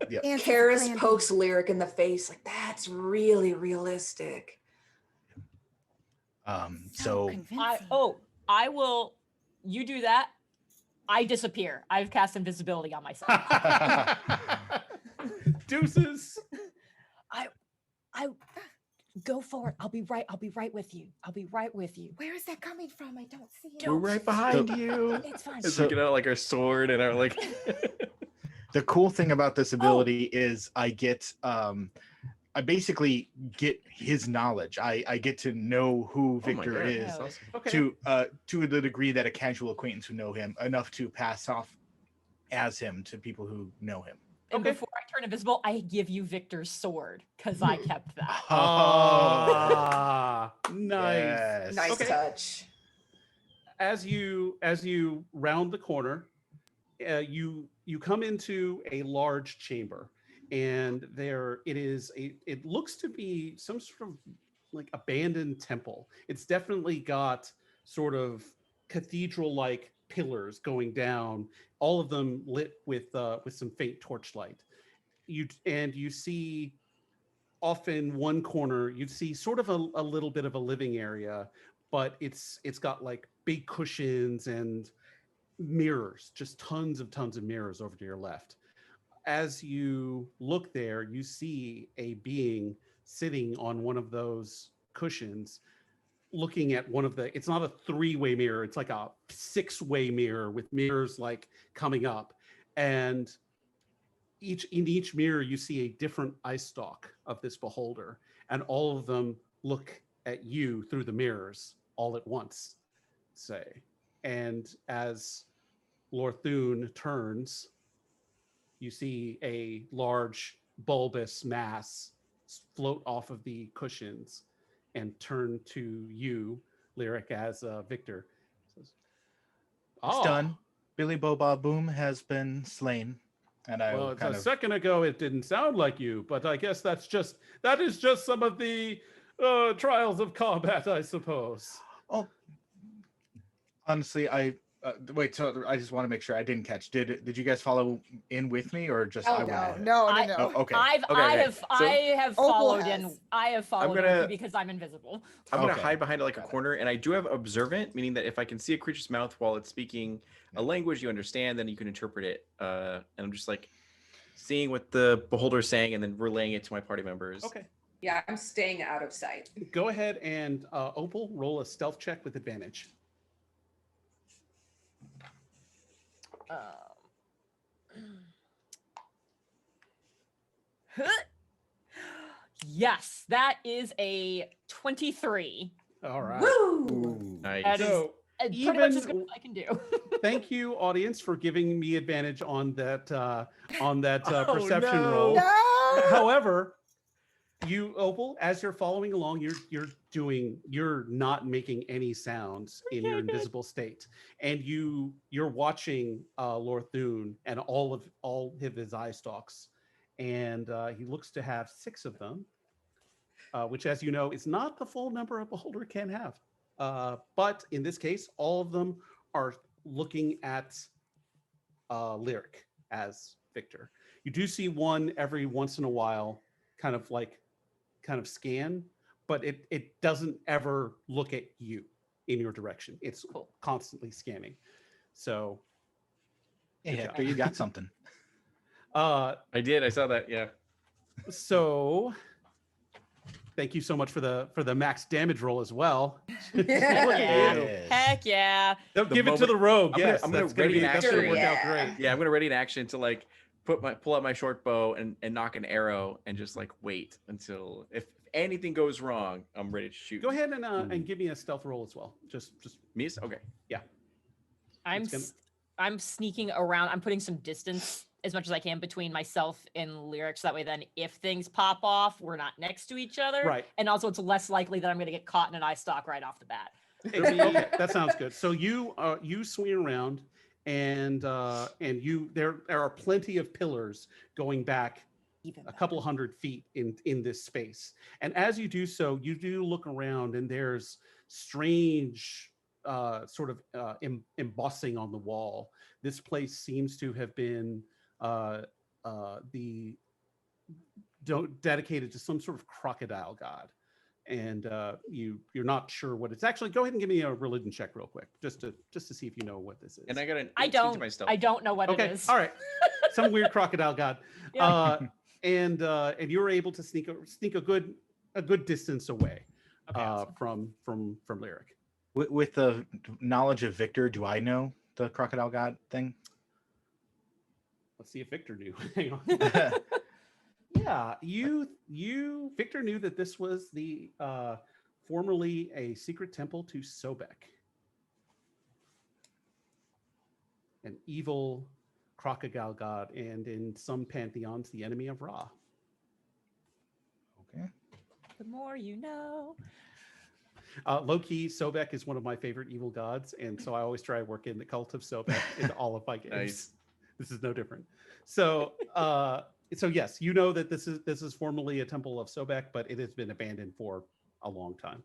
Yeah. Dance as Paris plan B. pokes Lyric in the face, like, that's really realistic. So convincing. I will. You do that. I disappear. I've cast invisibility on myself. Deuces. I go for it. I'll be right with you. I'll be right with you. Where is that coming from? I don't see it. We're right behind you. It's fine. As we get out like our sword and our like. the cool thing about this ability is I basically get his knowledge. I get to know who Oh my Victor God, is that's awesome. Okay. to the degree that a casual acquaintance would know him enough to pass off as him to people who know him. And Okay. before I turn invisible, I give you Victor's sword because I kept that. Nice. Yes. Nice Okay. touch. As you round the corner, you come into a large chamber, and there it is. It looks to be some sort of like abandoned temple. It's definitely got sort of cathedral-like pillars going down, all of them lit with some faint torchlight. You see off in one corner, you'd see sort of a little bit of a living area, but it's got like big cushions and mirrors, just tons of mirrors over to your left. As you look there, you see a being sitting on one of those cushions, looking at one of the, it's not a three-way mirror, it's like a six-way mirror with mirrors like coming up. And in each mirror, you see a different eye stalk of this beholder, and all of them look at you through the mirrors all at once, say. And as Lorthune turns, you see a large bulbous mass float off of the cushions and turn to you, Lyric, as Victor. Says, It's done. Billy Boba Boom has been slain. And I Well, kind a of second ago it didn't sound like you, but I guess that is just some of the trials of combat, I suppose. Oh, honestly, wait. So I just want to make sure I didn't catch. Did you guys follow in with me, or just Oh, I went No, ahead? no, I- no, Oh, no. okay. I Okay. have So- I have Opal followed has. in. I have followed in with gonna- you because I'm invisible. I'm gonna Okay. hide behind like a Got it. corner, and I do have observant, meaning that if I can see a creature's mouth while it's speaking a language you understand, then you can interpret it. And I'm just like seeing what the beholder's saying, and then relaying it to my party members. Okay. Yeah, I'm staying out of sight. Go ahead and Opal, roll a stealth check with advantage. Yes, that is a 23. All right. Woo! Nice. That is- So Pretty much as good even as I can do. thank you, audience, for giving me advantage on that Oh, perception no. roll. No. However, you, Opal, as you're following along, you're not making any sounds in your Okay, good. invisible state, and you're watching Lord Thune and all of his eye stalks, and he looks to have 6 of them, which, as you know, is not the full number a beholder can have. But in this case, all of them are looking at Lyric as Victor. You do see one every once in a while, kind of scan, but it doesn't ever look at you in your direction. It's Cool. constantly scanning. So Hey, Good Hector, job. you got something. I did. I saw that. Yeah. so thank you so much for the max damage roll as well. Yeah. Yes. Heck yeah. Don't The give it to moment- the rogue. I'm gonna- Yes, I'm gonna that's gonna ready be an that's gonna action. work out Yeah. great. Yeah, I'm gonna ready an action to like pull out my short bow and knock an arrow and just like wait until if anything goes wrong, I'm ready to shoot. Go ahead and give me a stealth roll as well. Just Me? Okay. I'm It's gonna- I'm sneaking around. I'm putting some distance as much as I can between myself and Lyric, so that way then if things pop off, we're not next to each other. right. And also it's less likely that I'm gonna get caught in an eye stalk right off the bat. Okay, that sounds good. So you swing around, and there are plenty of pillars going back Even a couple hundred feet in this space. And as you do so, you do look around, and there's strange sort of embossing on the wall. This place seems to have been dedicated to some sort of crocodile god. And you're not sure what it's actually. Go ahead and give me a religion check real quick, just to see if you know what this is. And I got an 18 I to don't my stealth. I don't know what Okay, it is. all right. Some weird crocodile god. Yeah. And you're able to sneak a good distance away Okay, awesome. from Lyric. With the knowledge of Victor, do I know the crocodile god thing? Let's see if Victor knew. Hang on. Yeah, Victor knew that this was the formerly a secret temple to Sobek, an evil crocodile god, and in some pantheons, the enemy of Ra. Okay. The more you know. Low key, Sobek is one of my favorite evil gods, and so I always try to work in the cult of Sobek into all of my games. Nice. This is no different. So, so yes, you know that this is formerly a temple of Sobek, but it has been abandoned for a long time.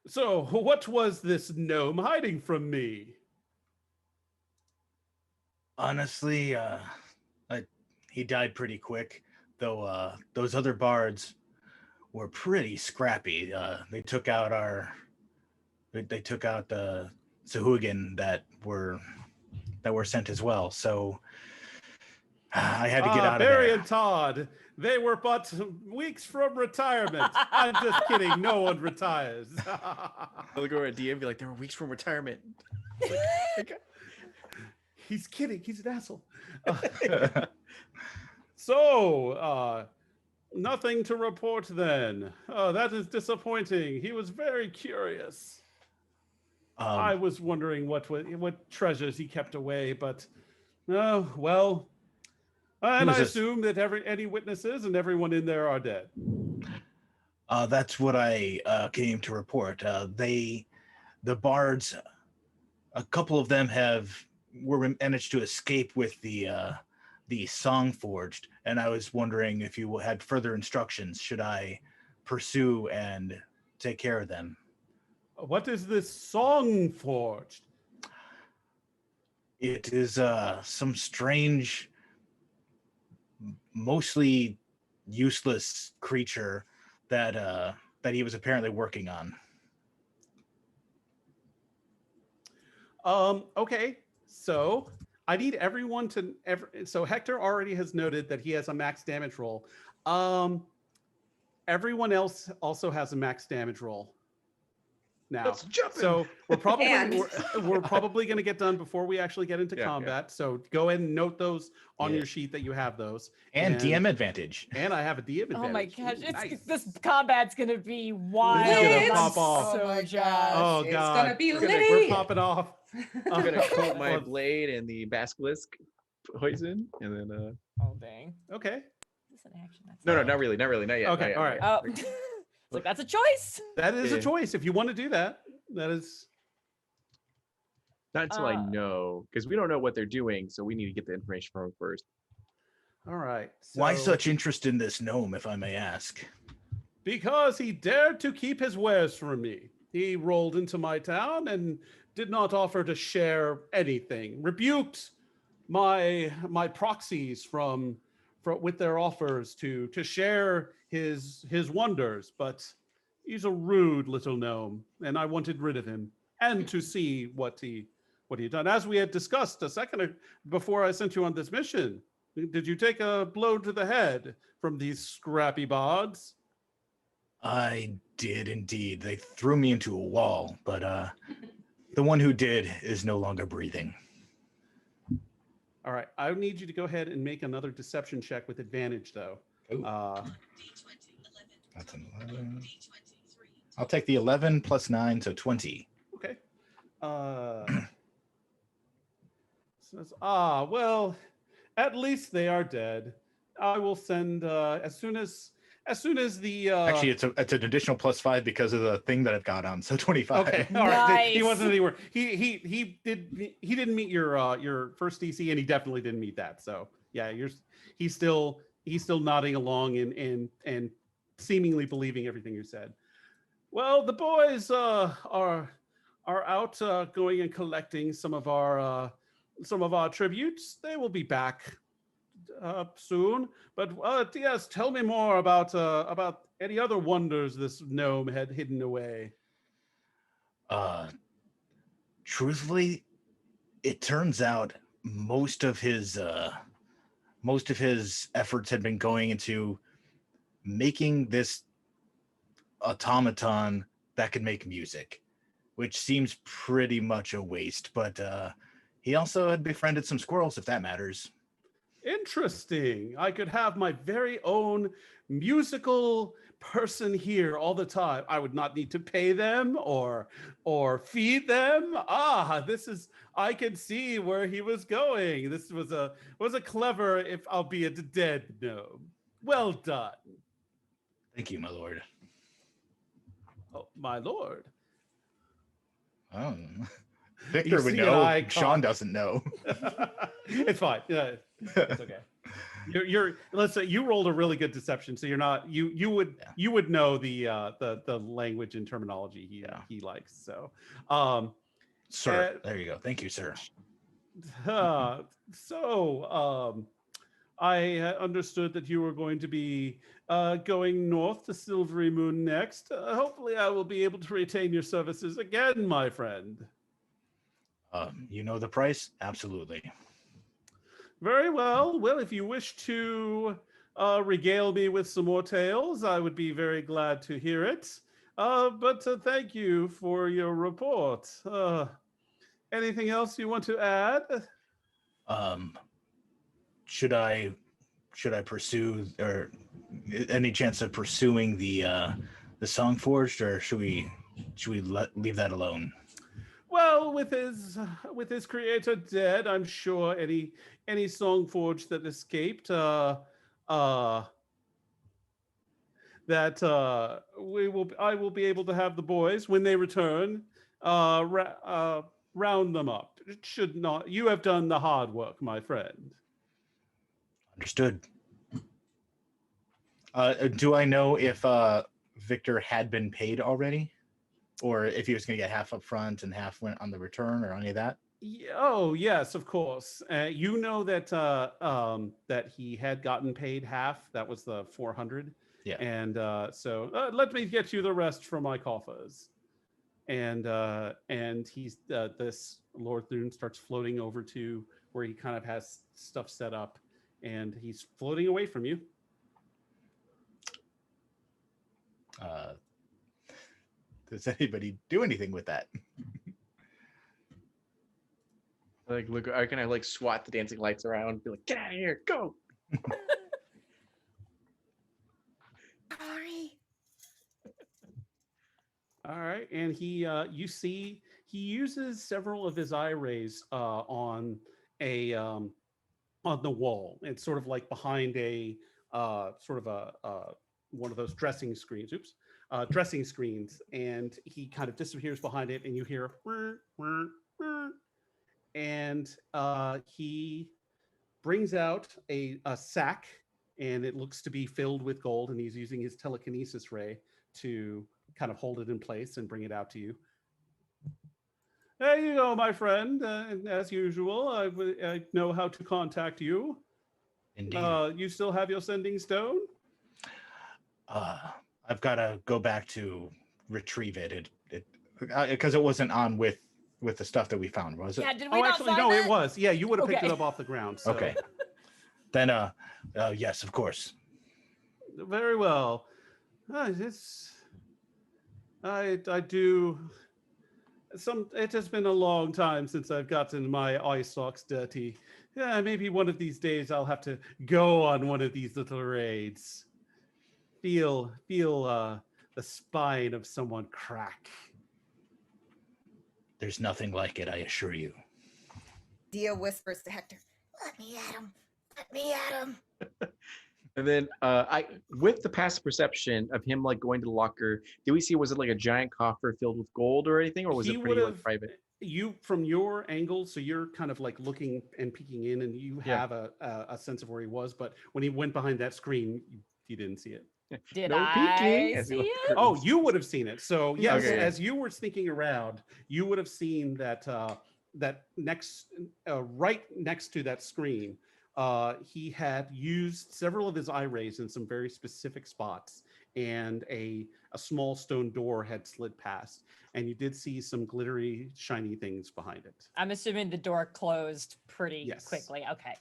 So what was this gnome hiding from me? Honestly, he died pretty quick, though those other bards were pretty scrappy. They took out the Sahuagin that were sent as well. So I had to get out of Barry there. and Todd, they were but weeks from retirement. I'm just kidding. No one retires. I'll go at DM and be like, there were weeks from retirement. He's kidding. He's an asshole. So, nothing to report then. That is disappointing. He was very curious. I was wondering what treasures he kept away, but well. And I was this- assume that any witnesses and everyone in there are dead. That's what I came to report. The bards, a couple of them managed to escape with the the Song Forged, and I was wondering if you had further instructions. Should I pursue and take care of them? What is this Song Forged? It is some strange, mostly useless creature that that he was apparently working on. Okay, so I need everyone to so Hector already has noted that he has a max damage roll. Everyone else also has a max damage roll now. Let's jump in. So we're probably And- we're probably going to get done before we actually get into Yeah, yeah. combat. So go ahead and note those on Yeah. your sheet that you have those. And DM advantage. And I have a DM advantage. Oh my gosh, Ooh, it's nice. this combat's gonna be wild. gonna I'm pop off. So Oh my jazzed. gosh. Oh It's god, gonna be we're litty. popping off. I'm gonna coat my Well, blade and the basilisk poison, and then Oh dang. Okay. Is this an action? That's no, not- not really, not yet. Okay, not yet, all not right. yet. Oh, it's like that's a choice. That is a Yeah. choice. If you want to do that, that is Not until I Uh, know, because we don't know what they're doing, so we need to get the information from them first. all right. Why so- such interest in this gnome, if I may ask? Because he dared to keep his wares from me. He rolled into my town and did not offer to share anything. Rebuked my proxies from with their offers to share his wonders, but he's a rude little gnome, and I wanted rid of him and to see what he had done. As we had discussed a second before I sent you on this mission, did you take a blow to the head from these scrappy bards? I did indeed. They threw me into a wall, but the one who did is no longer breathing. All right, I need you to go ahead and make another deception check with advantage, though. Ooh. Uh, That's an 11. I'll take the 11 plus 9, so 20. okay. Says, well, at least they are dead. I will send as soon as the Actually, it's an additional plus 5 because of the thing that I've got on, so 25. okay. All right. He Nice. wasn't anywhere. He didn't meet your first DC, and he definitely didn't meet that. So yeah, he's still nodding along and seemingly believing everything you said. Well, the boys are out going and collecting some of our tributes. They will be back soon. But yes, tell me more about any other wonders this gnome had hidden away. Truthfully, it turns out most of his efforts had been going into making this automaton that could make music, which seems pretty much a waste. But he also had befriended some squirrels, if that matters. Interesting. I could have my very own musical person here all the time. I would not need to pay them or feed them. I can see where he was going. This was a clever, if albeit dead gnome. Well done. Thank you, my lord. Oh, my lord. Oh. You Victor would see an know. eye Sean cock. doesn't know. It's fine. Yeah, it's okay. You're let's say you rolled a really good deception, so you're not you would know the language and terminology he likes. So Sir, there you go. Thank you, sir. I understood that you were going to be going north to Silvery Moon next. Hopefully I will be able to retain your services again, my friend. You know the price? Absolutely. Very well. Well, if you wish to regale me with some more tales, I would be very glad to hear it. But thank you for your report. Anything else you want to add? Should I pursue, or any chance of pursuing the Song Forged, or should we leave that alone? Well, with his creator dead, I'm sure any Song Forge that escaped that I will be able to have the boys when they return round them up. It should not. You have done the hard work, my friend. Understood. Do I know if Victor had been paid already? Or if he was going to get half up front and half went on the return or any of that? Oh yes, of course. You know that that he had gotten paid half. That was the 400. Yeah. And so let me get you the rest from my coffers. And he's this Lord Thune starts floating over to where he kind of has stuff set up, and he's floating away from you. Does anybody do anything with that? Like, look, I kind of like swat the dancing lights around and be like, get out of here, go. Sorry. All right, and he you see he uses several of his eye rays on the wall. It's sort of like behind a sort of a one of those dressing screens. Oops, dressing screens, and he kind of disappears behind it, and you hear, "Whir, whir, whir," and he brings out a sack, and it looks to be filled with gold, and he's using his telekinesis ray to kind of hold it in place and bring it out to you. There you go, my friend. As usual, I know how to contact you. Indeed. You still have your sending stone? I've got to go back to retrieve it. Because it wasn't on with the stuff that we found, was it? Yeah, did we Oh, not actually, find no, that? it was. Yeah, you would have picked Okay. it up off the ground. So. Okay. Then, yes, of course. Very well. I do. It has been a long time since I've gotten my eye socks dirty. Yeah, maybe one of these days I'll have to go on one of these little raids. Feel the spine of someone crack. There's nothing like it, I assure you. Dia whispers to Hector, "Let me at him. Let me at him." And then I, with the passive perception of him like going to the locker, did we see, was it like a giant coffer filled with gold or anything, or was He it pretty would've- like private? You, from your angle, so you're kind of like looking and peeking in, and you Yeah. have a sense of where he was. But when he went behind that screen, you didn't see it. Did No I peeking as see we look it? at Oh, curtains. you would have seen it. So yes, Okay. as you were sneaking around, you would have seen that that next, right next to that screen, he had used several of his eye rays in some very specific spots, and a small stone door had slid past, and you did see some glittery, shiny things behind it. I'm assuming the door closed pretty Yes. quickly. Okay.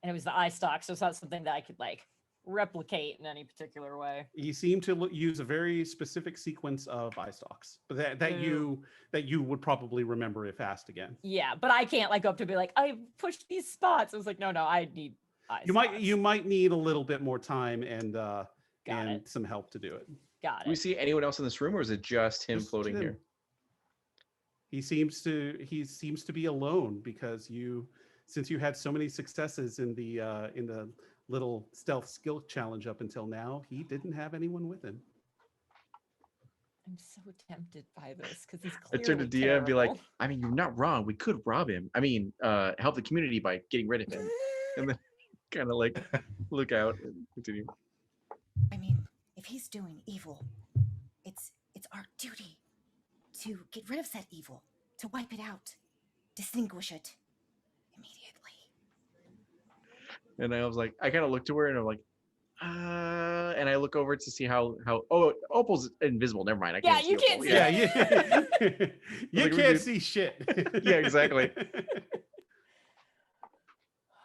And it was the eye stock, so it's not something that I could like replicate in any particular way. He seemed to use a very specific sequence of eye stalks, but that you would probably remember if asked again. Yeah, but I can't like go up to be like, I pushed these spots. I was like, no, I need eye stalks. You might need a little bit more time and Got it. some help to do it. Got Do we it. see anyone else in this room, or is it just him Just floating him. here? He seems to be alone because since you had so many successes in the little stealth skill challenge up until now, he didn't have anyone with him. I'm so tempted by this because he's I clearly turn to Dia and be like, terrible. I mean, you're not wrong. We could rob him. I mean, help the community by getting rid of him. And then kind of like look out and continue. I mean, if he's doing evil, it's our duty to get rid of said evil, to wipe it out, distinguish it immediately. And I was like, I kind of looked to her and I'm like, and I look over to see how Opal's invisible. Never mind. I Yeah, can't see you can't Opal. see Yeah, it. you Like, we can't did- see shit. Yeah, exactly. If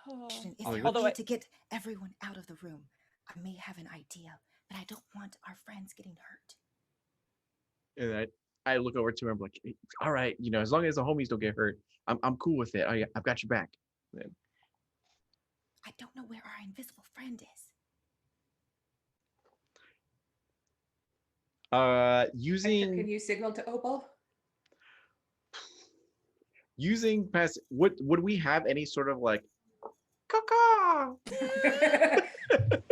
Oh, we yeah. Although need to get everyone out of the room, I may have an idea, but I don't want our friends getting hurt. And I look over to her and I'm like, all right, as long as the homies don't get hurt, I'm cool with it. I've got your back. Then I don't know where our invisible friend is. Hector, using can you signal to Opal? past, would we have any sort of like caw?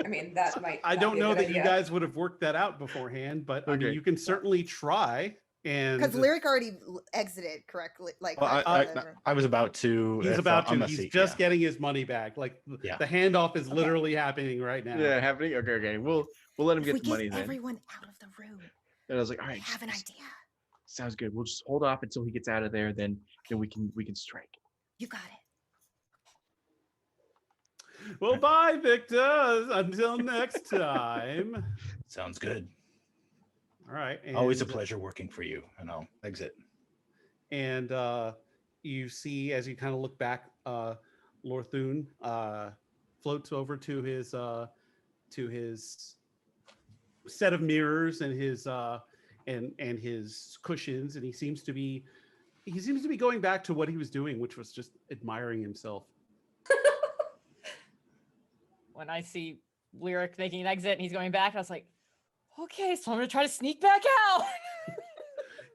I mean, that might. I not don't be a know good that you idea. guys would have worked that out beforehand, but I mean, Okay. you can certainly try. And Because Lyric already exited correctly. Like Well, out of the room. I was about to. he's if, about to. on the He's seat, just yeah. getting his money back. Like Yeah. the handoff is Okay. literally happening right now. Yeah, happening. Okay. We'll let him If get we the money get then. everyone out of the room, And I was like, all I right, have an just- idea. sounds good. We'll just hold off until he gets out of there. Then we can strike. You got it. Well, bye, Victor. Until next time. Sounds good. All right. Always a and- pleasure working for you, and I'll exit. And you see, as you kind of look back, Lorthun floats over to his set of mirrors and his and his cushions, and he seems to be going back to what he was doing, which was just admiring himself. When I see Lyric making an exit and he's going back, I was like, okay, so I'm gonna try to sneak back out.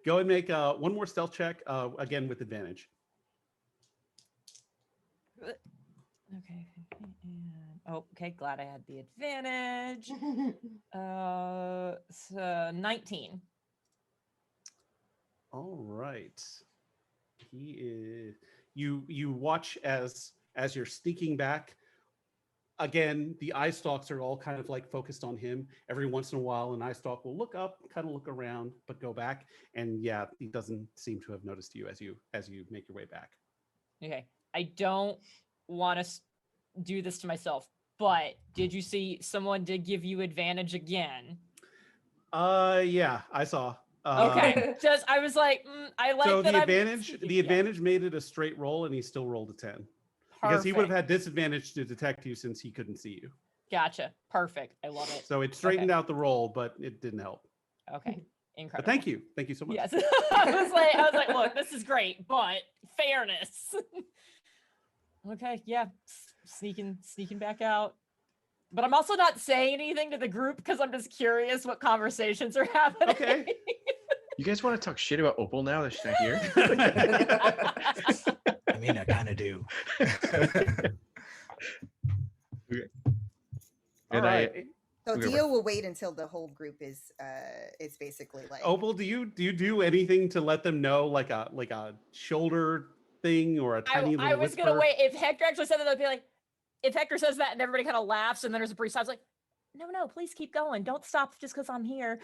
Go and make one more stealth check, again with advantage. Okay. Okay, glad I had the advantage. So 19. All right. He is. You watch as you're sneaking back. Again, the eye stalks are all kind of like focused on him. Every once in a while, an eye stalk will look up, kind of look around, but go back. And yeah, he doesn't seem to have noticed you as you make your way back. Okay, I don't want to do this to myself, but did you see someone did give you advantage again? Yeah, I saw. Okay, just I was like, I like So that. the I'm advantage, sneaking. the Yeah, advantage made it a straight roll, and he still rolled a 10 because he would have perfect. had disadvantage to detect you since he couldn't see you. Gotcha. Perfect. I love it. So it straightened out the roll, but it didn't help. Okay. Incredible. But thank you so much. Yes. I was like, look, this is great, but fairness. Okay, yeah. Sneaking back out. But I'm also not saying anything to the group because I'm just curious what conversations are happening. Okay. You guys want to talk shit about Opal now that she's not here? I mean, I kind of do. All And right. So Okay, Dio will wait until the whole group is basically like. Opal, do you do anything to let them know, like a shoulder thing or a tiny little I was whisper? gonna wait. If Hector actually said that, I'd be like, if Hector says that and everybody kind of laughs and then there's a brief silence, like, no, please keep going. Don't stop just because I'm here.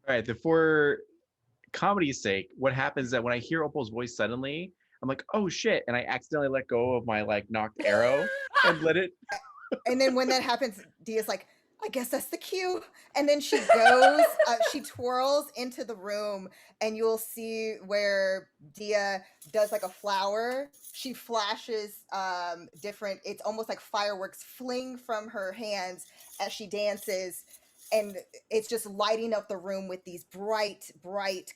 All right, for comedy's sake, what happens is that when I hear Opal's voice suddenly, I'm like, oh shit, and I accidentally let go of my like knocked arrow and let it. And then when that happens, Dia's like, I guess that's the cue. And then she goes, she twirls into the room, and you'll see where Dia does like a flower. She flashes different, it's almost like fireworks fling from her hands as she dances. And it's just lighting up the room with these bright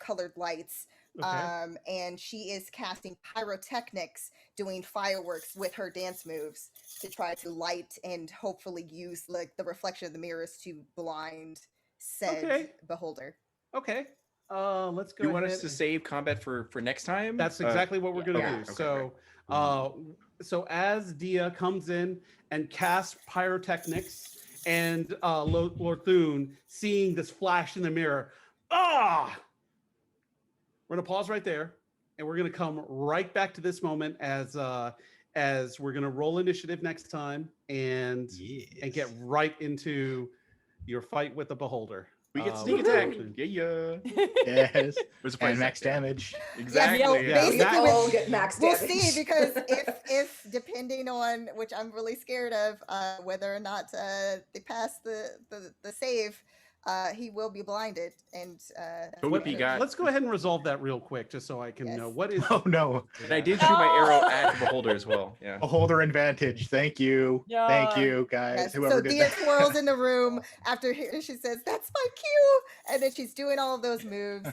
colored lights. Okay. And she is casting pyrotechnics, doing fireworks with her dance moves to try to light and hopefully use like the reflection of the mirrors to blind said beholder. Okay. Let's go. You want us ahead to and- save combat for next time? That's exactly what we're gonna okay, do. okay, So as Dia comes in and casts pyrotechnics, and Lorthun, seeing this flash in the mirror, we're gonna pause right there, and we're gonna come right back to this moment as we're gonna roll initiative next time and get right into your fight with the beholder. We get sneak attack. Yeah. Yes. There's a And price max tag there. damage. Exactly. so Yeah, basically that- All with- get max we'll damage. see, because if depending on, which I'm really scared of, whether or not they pass the save, he will be blinded. And But what he got? Let's go ahead and resolve that real quick, just so I can know Yes. what is. Oh no. And I did shoot my arrow at the beholder as well. Yeah. Beholder advantage. Thank you. Yeah. Thank you, guys. yes, Whoever so did Dia that. twirls in the room after she says, "That's my cue," and then she's doing all of those moves.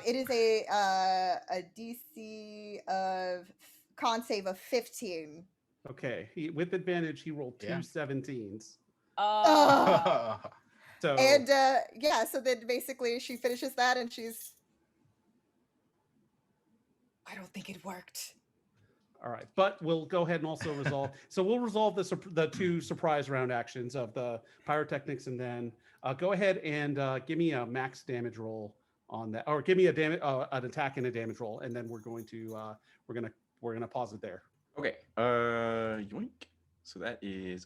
It is a DC of con save of 15. Okay, with advantage, he rolled two Yeah. 17s. So And yeah, so then basically she finishes that and she's, I don't think it worked. All right, but we'll go ahead and also resolve. So we'll resolve the 2 surprise round actions of the pyrotechnics, and then go ahead and give me a max damage roll on that, or give me an attack and a damage roll, and then we're gonna pause it there. Okay. Yoink. So that is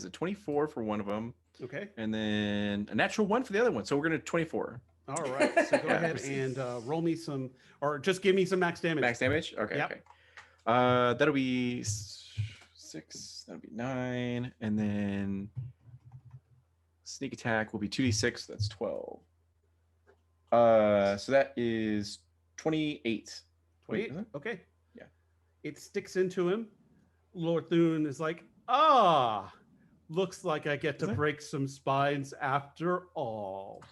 a 24 for one of them, Okay. and then a natural 1 for the other one. So we're gonna 24. All right. So go ahead and roll me some, or just give me some max damage. Max damage. Okay. Yep. Okay. That'll be 6. That'll be 9, and then sneak attack will be 2d6. That's 12. So that is 28. 28. Is it? Okay. Yeah. It sticks into him. Lord Thune is like, looks like I get to Is it? break some spines after all.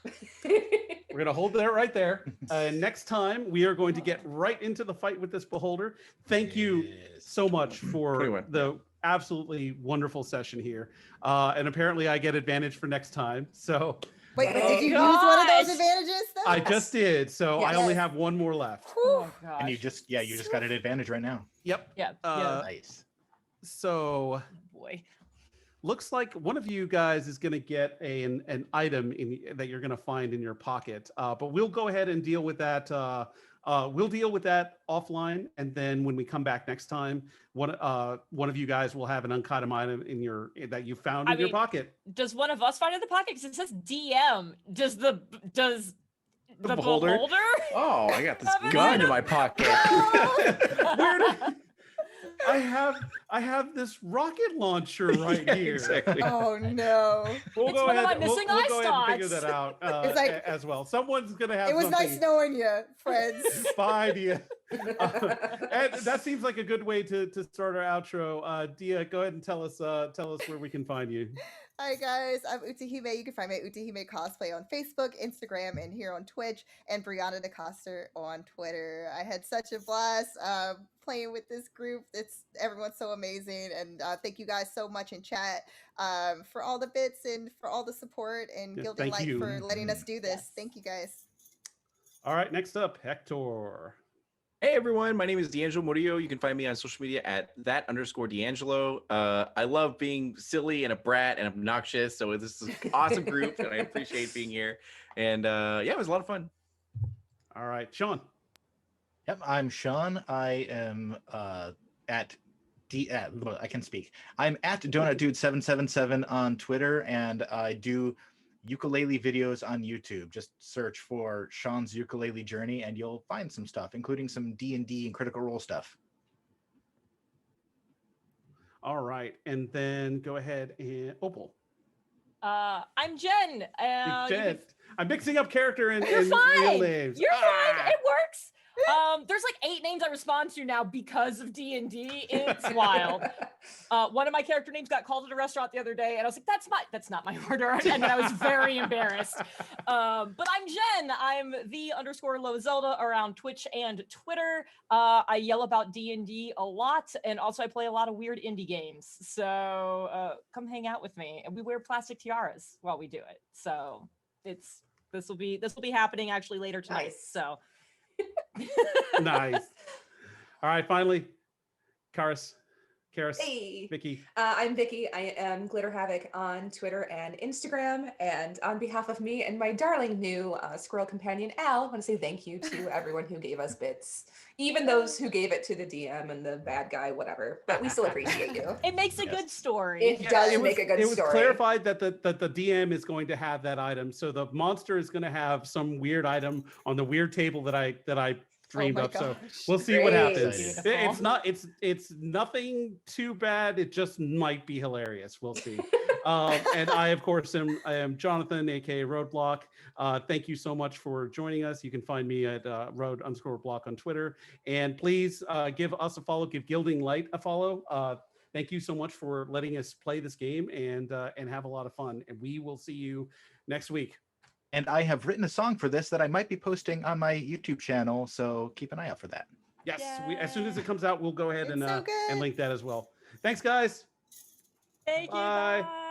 We're going to hold that right there. Next time, we are going to get right into the fight with this beholder. Thank you so much for 21. the absolutely wonderful session here. And apparently I get advantage for next time. So Wait, but Oh, did you use one of those gosh. advantages though? I just did. So I only Yes. have one more left. Oh gosh. And you just got an advantage right now. Yep. Yeah. Nice. So Boy. looks like one of you guys is going to get an item that you're going to find in your pocket. But we'll go ahead and deal with that. We'll deal with that offline, and then when we come back next time, one of you guys will have an uncommon item that you found in your pocket. Does one of us find it in the pocket? Because it says DM. Does the beholder? Oh, I got this Have an gun in item? my pocket. Where did I have this rocket launcher right Yeah, here. Exactly. Oh no! We'll It's go one of ahead. my missing we'll eye go ahead and figure spots. that out It's like- as well. Someone's gonna have. It was something. nice knowing you, friends. Fine idea. And that seems like a good way to start our outro. Dia, go ahead and tell us where we can find you. Hi guys, I'm Utahime. You can find me at Utahime Cosplay on Facebook, Instagram, and here on Twitch, and Brianna DeCoster on Twitter. I had such a blast playing with this group. Everyone's so amazing, and thank you guys so much in chat for all the bits and for all the support, and Yeah, Gilding thank Light you. for letting us do this. Yes. Thank you guys. All right, next up, Hector. Hey everyone, my name is Deangelo Murillo. You can find me on social media at @that_Deangelo. I love being silly and a brat and obnoxious. So this is an awesome group, and I appreciate being here. And yeah, it was a lot of fun. All right, Sean. Yep, I'm Sean. I am I can speak. I'm at DonutDude777 on Twitter, and I do ukulele videos on YouTube. Just search for Sean's ukulele journey, and you'll find some stuff, including some D&D and Critical Role stuff. All right, and then go ahead and Opal. I'm Jenn. You can Jen. I'm mixing up character and You're real fine. names. You're fine. Ah! It works. There's like 8 names I respond to now because of D&D. It's wild. One of my character names got called at a restaurant the other day, and I was like, "That's not my order," and then I was very embarrassed. But I'm Jenn. I'm _LowZelda around Twitch and Twitter. I yell about D&D a lot, and also I play a lot of weird indie games. So come hang out with me, and we wear plastic tiaras while we do it. So this will be happening actually later tonight. Nice. So. Nice. All right, finally, Karis, Hey. Vicki. I'm Vicki. I am Glitter Havoc on Twitter and Instagram. And on behalf of me and my darling new squirrel companion, Al, I want to say thank you to everyone who gave us bits, even those who gave it to the DM and the bad guy, whatever. But we still appreciate you. It makes a Yes. good story. It does make a good It was story. clarified that the DM is going to have that item. So the monster is going to have some weird item on the weird table that I dreamed my up. So gosh. we'll see what Great. happens. Beautiful. It's nothing too bad. It just might be hilarious. We'll see. And I, of course, I am Jonathan, aka Roadblock. Thank you so much for joining us. You can find me at Road_Block on Twitter. And please give us a follow. Give Gilding Light a follow. Thank you so much for letting us play this game and have a lot of fun. And we will see you next week. And I have written a song for this that I might be posting on my YouTube channel, so keep an eye out for that. Yes, as soon as it comes out, we'll go ahead It's and so good. link that as well. Thanks, guys. Thank you. Bye. Bye.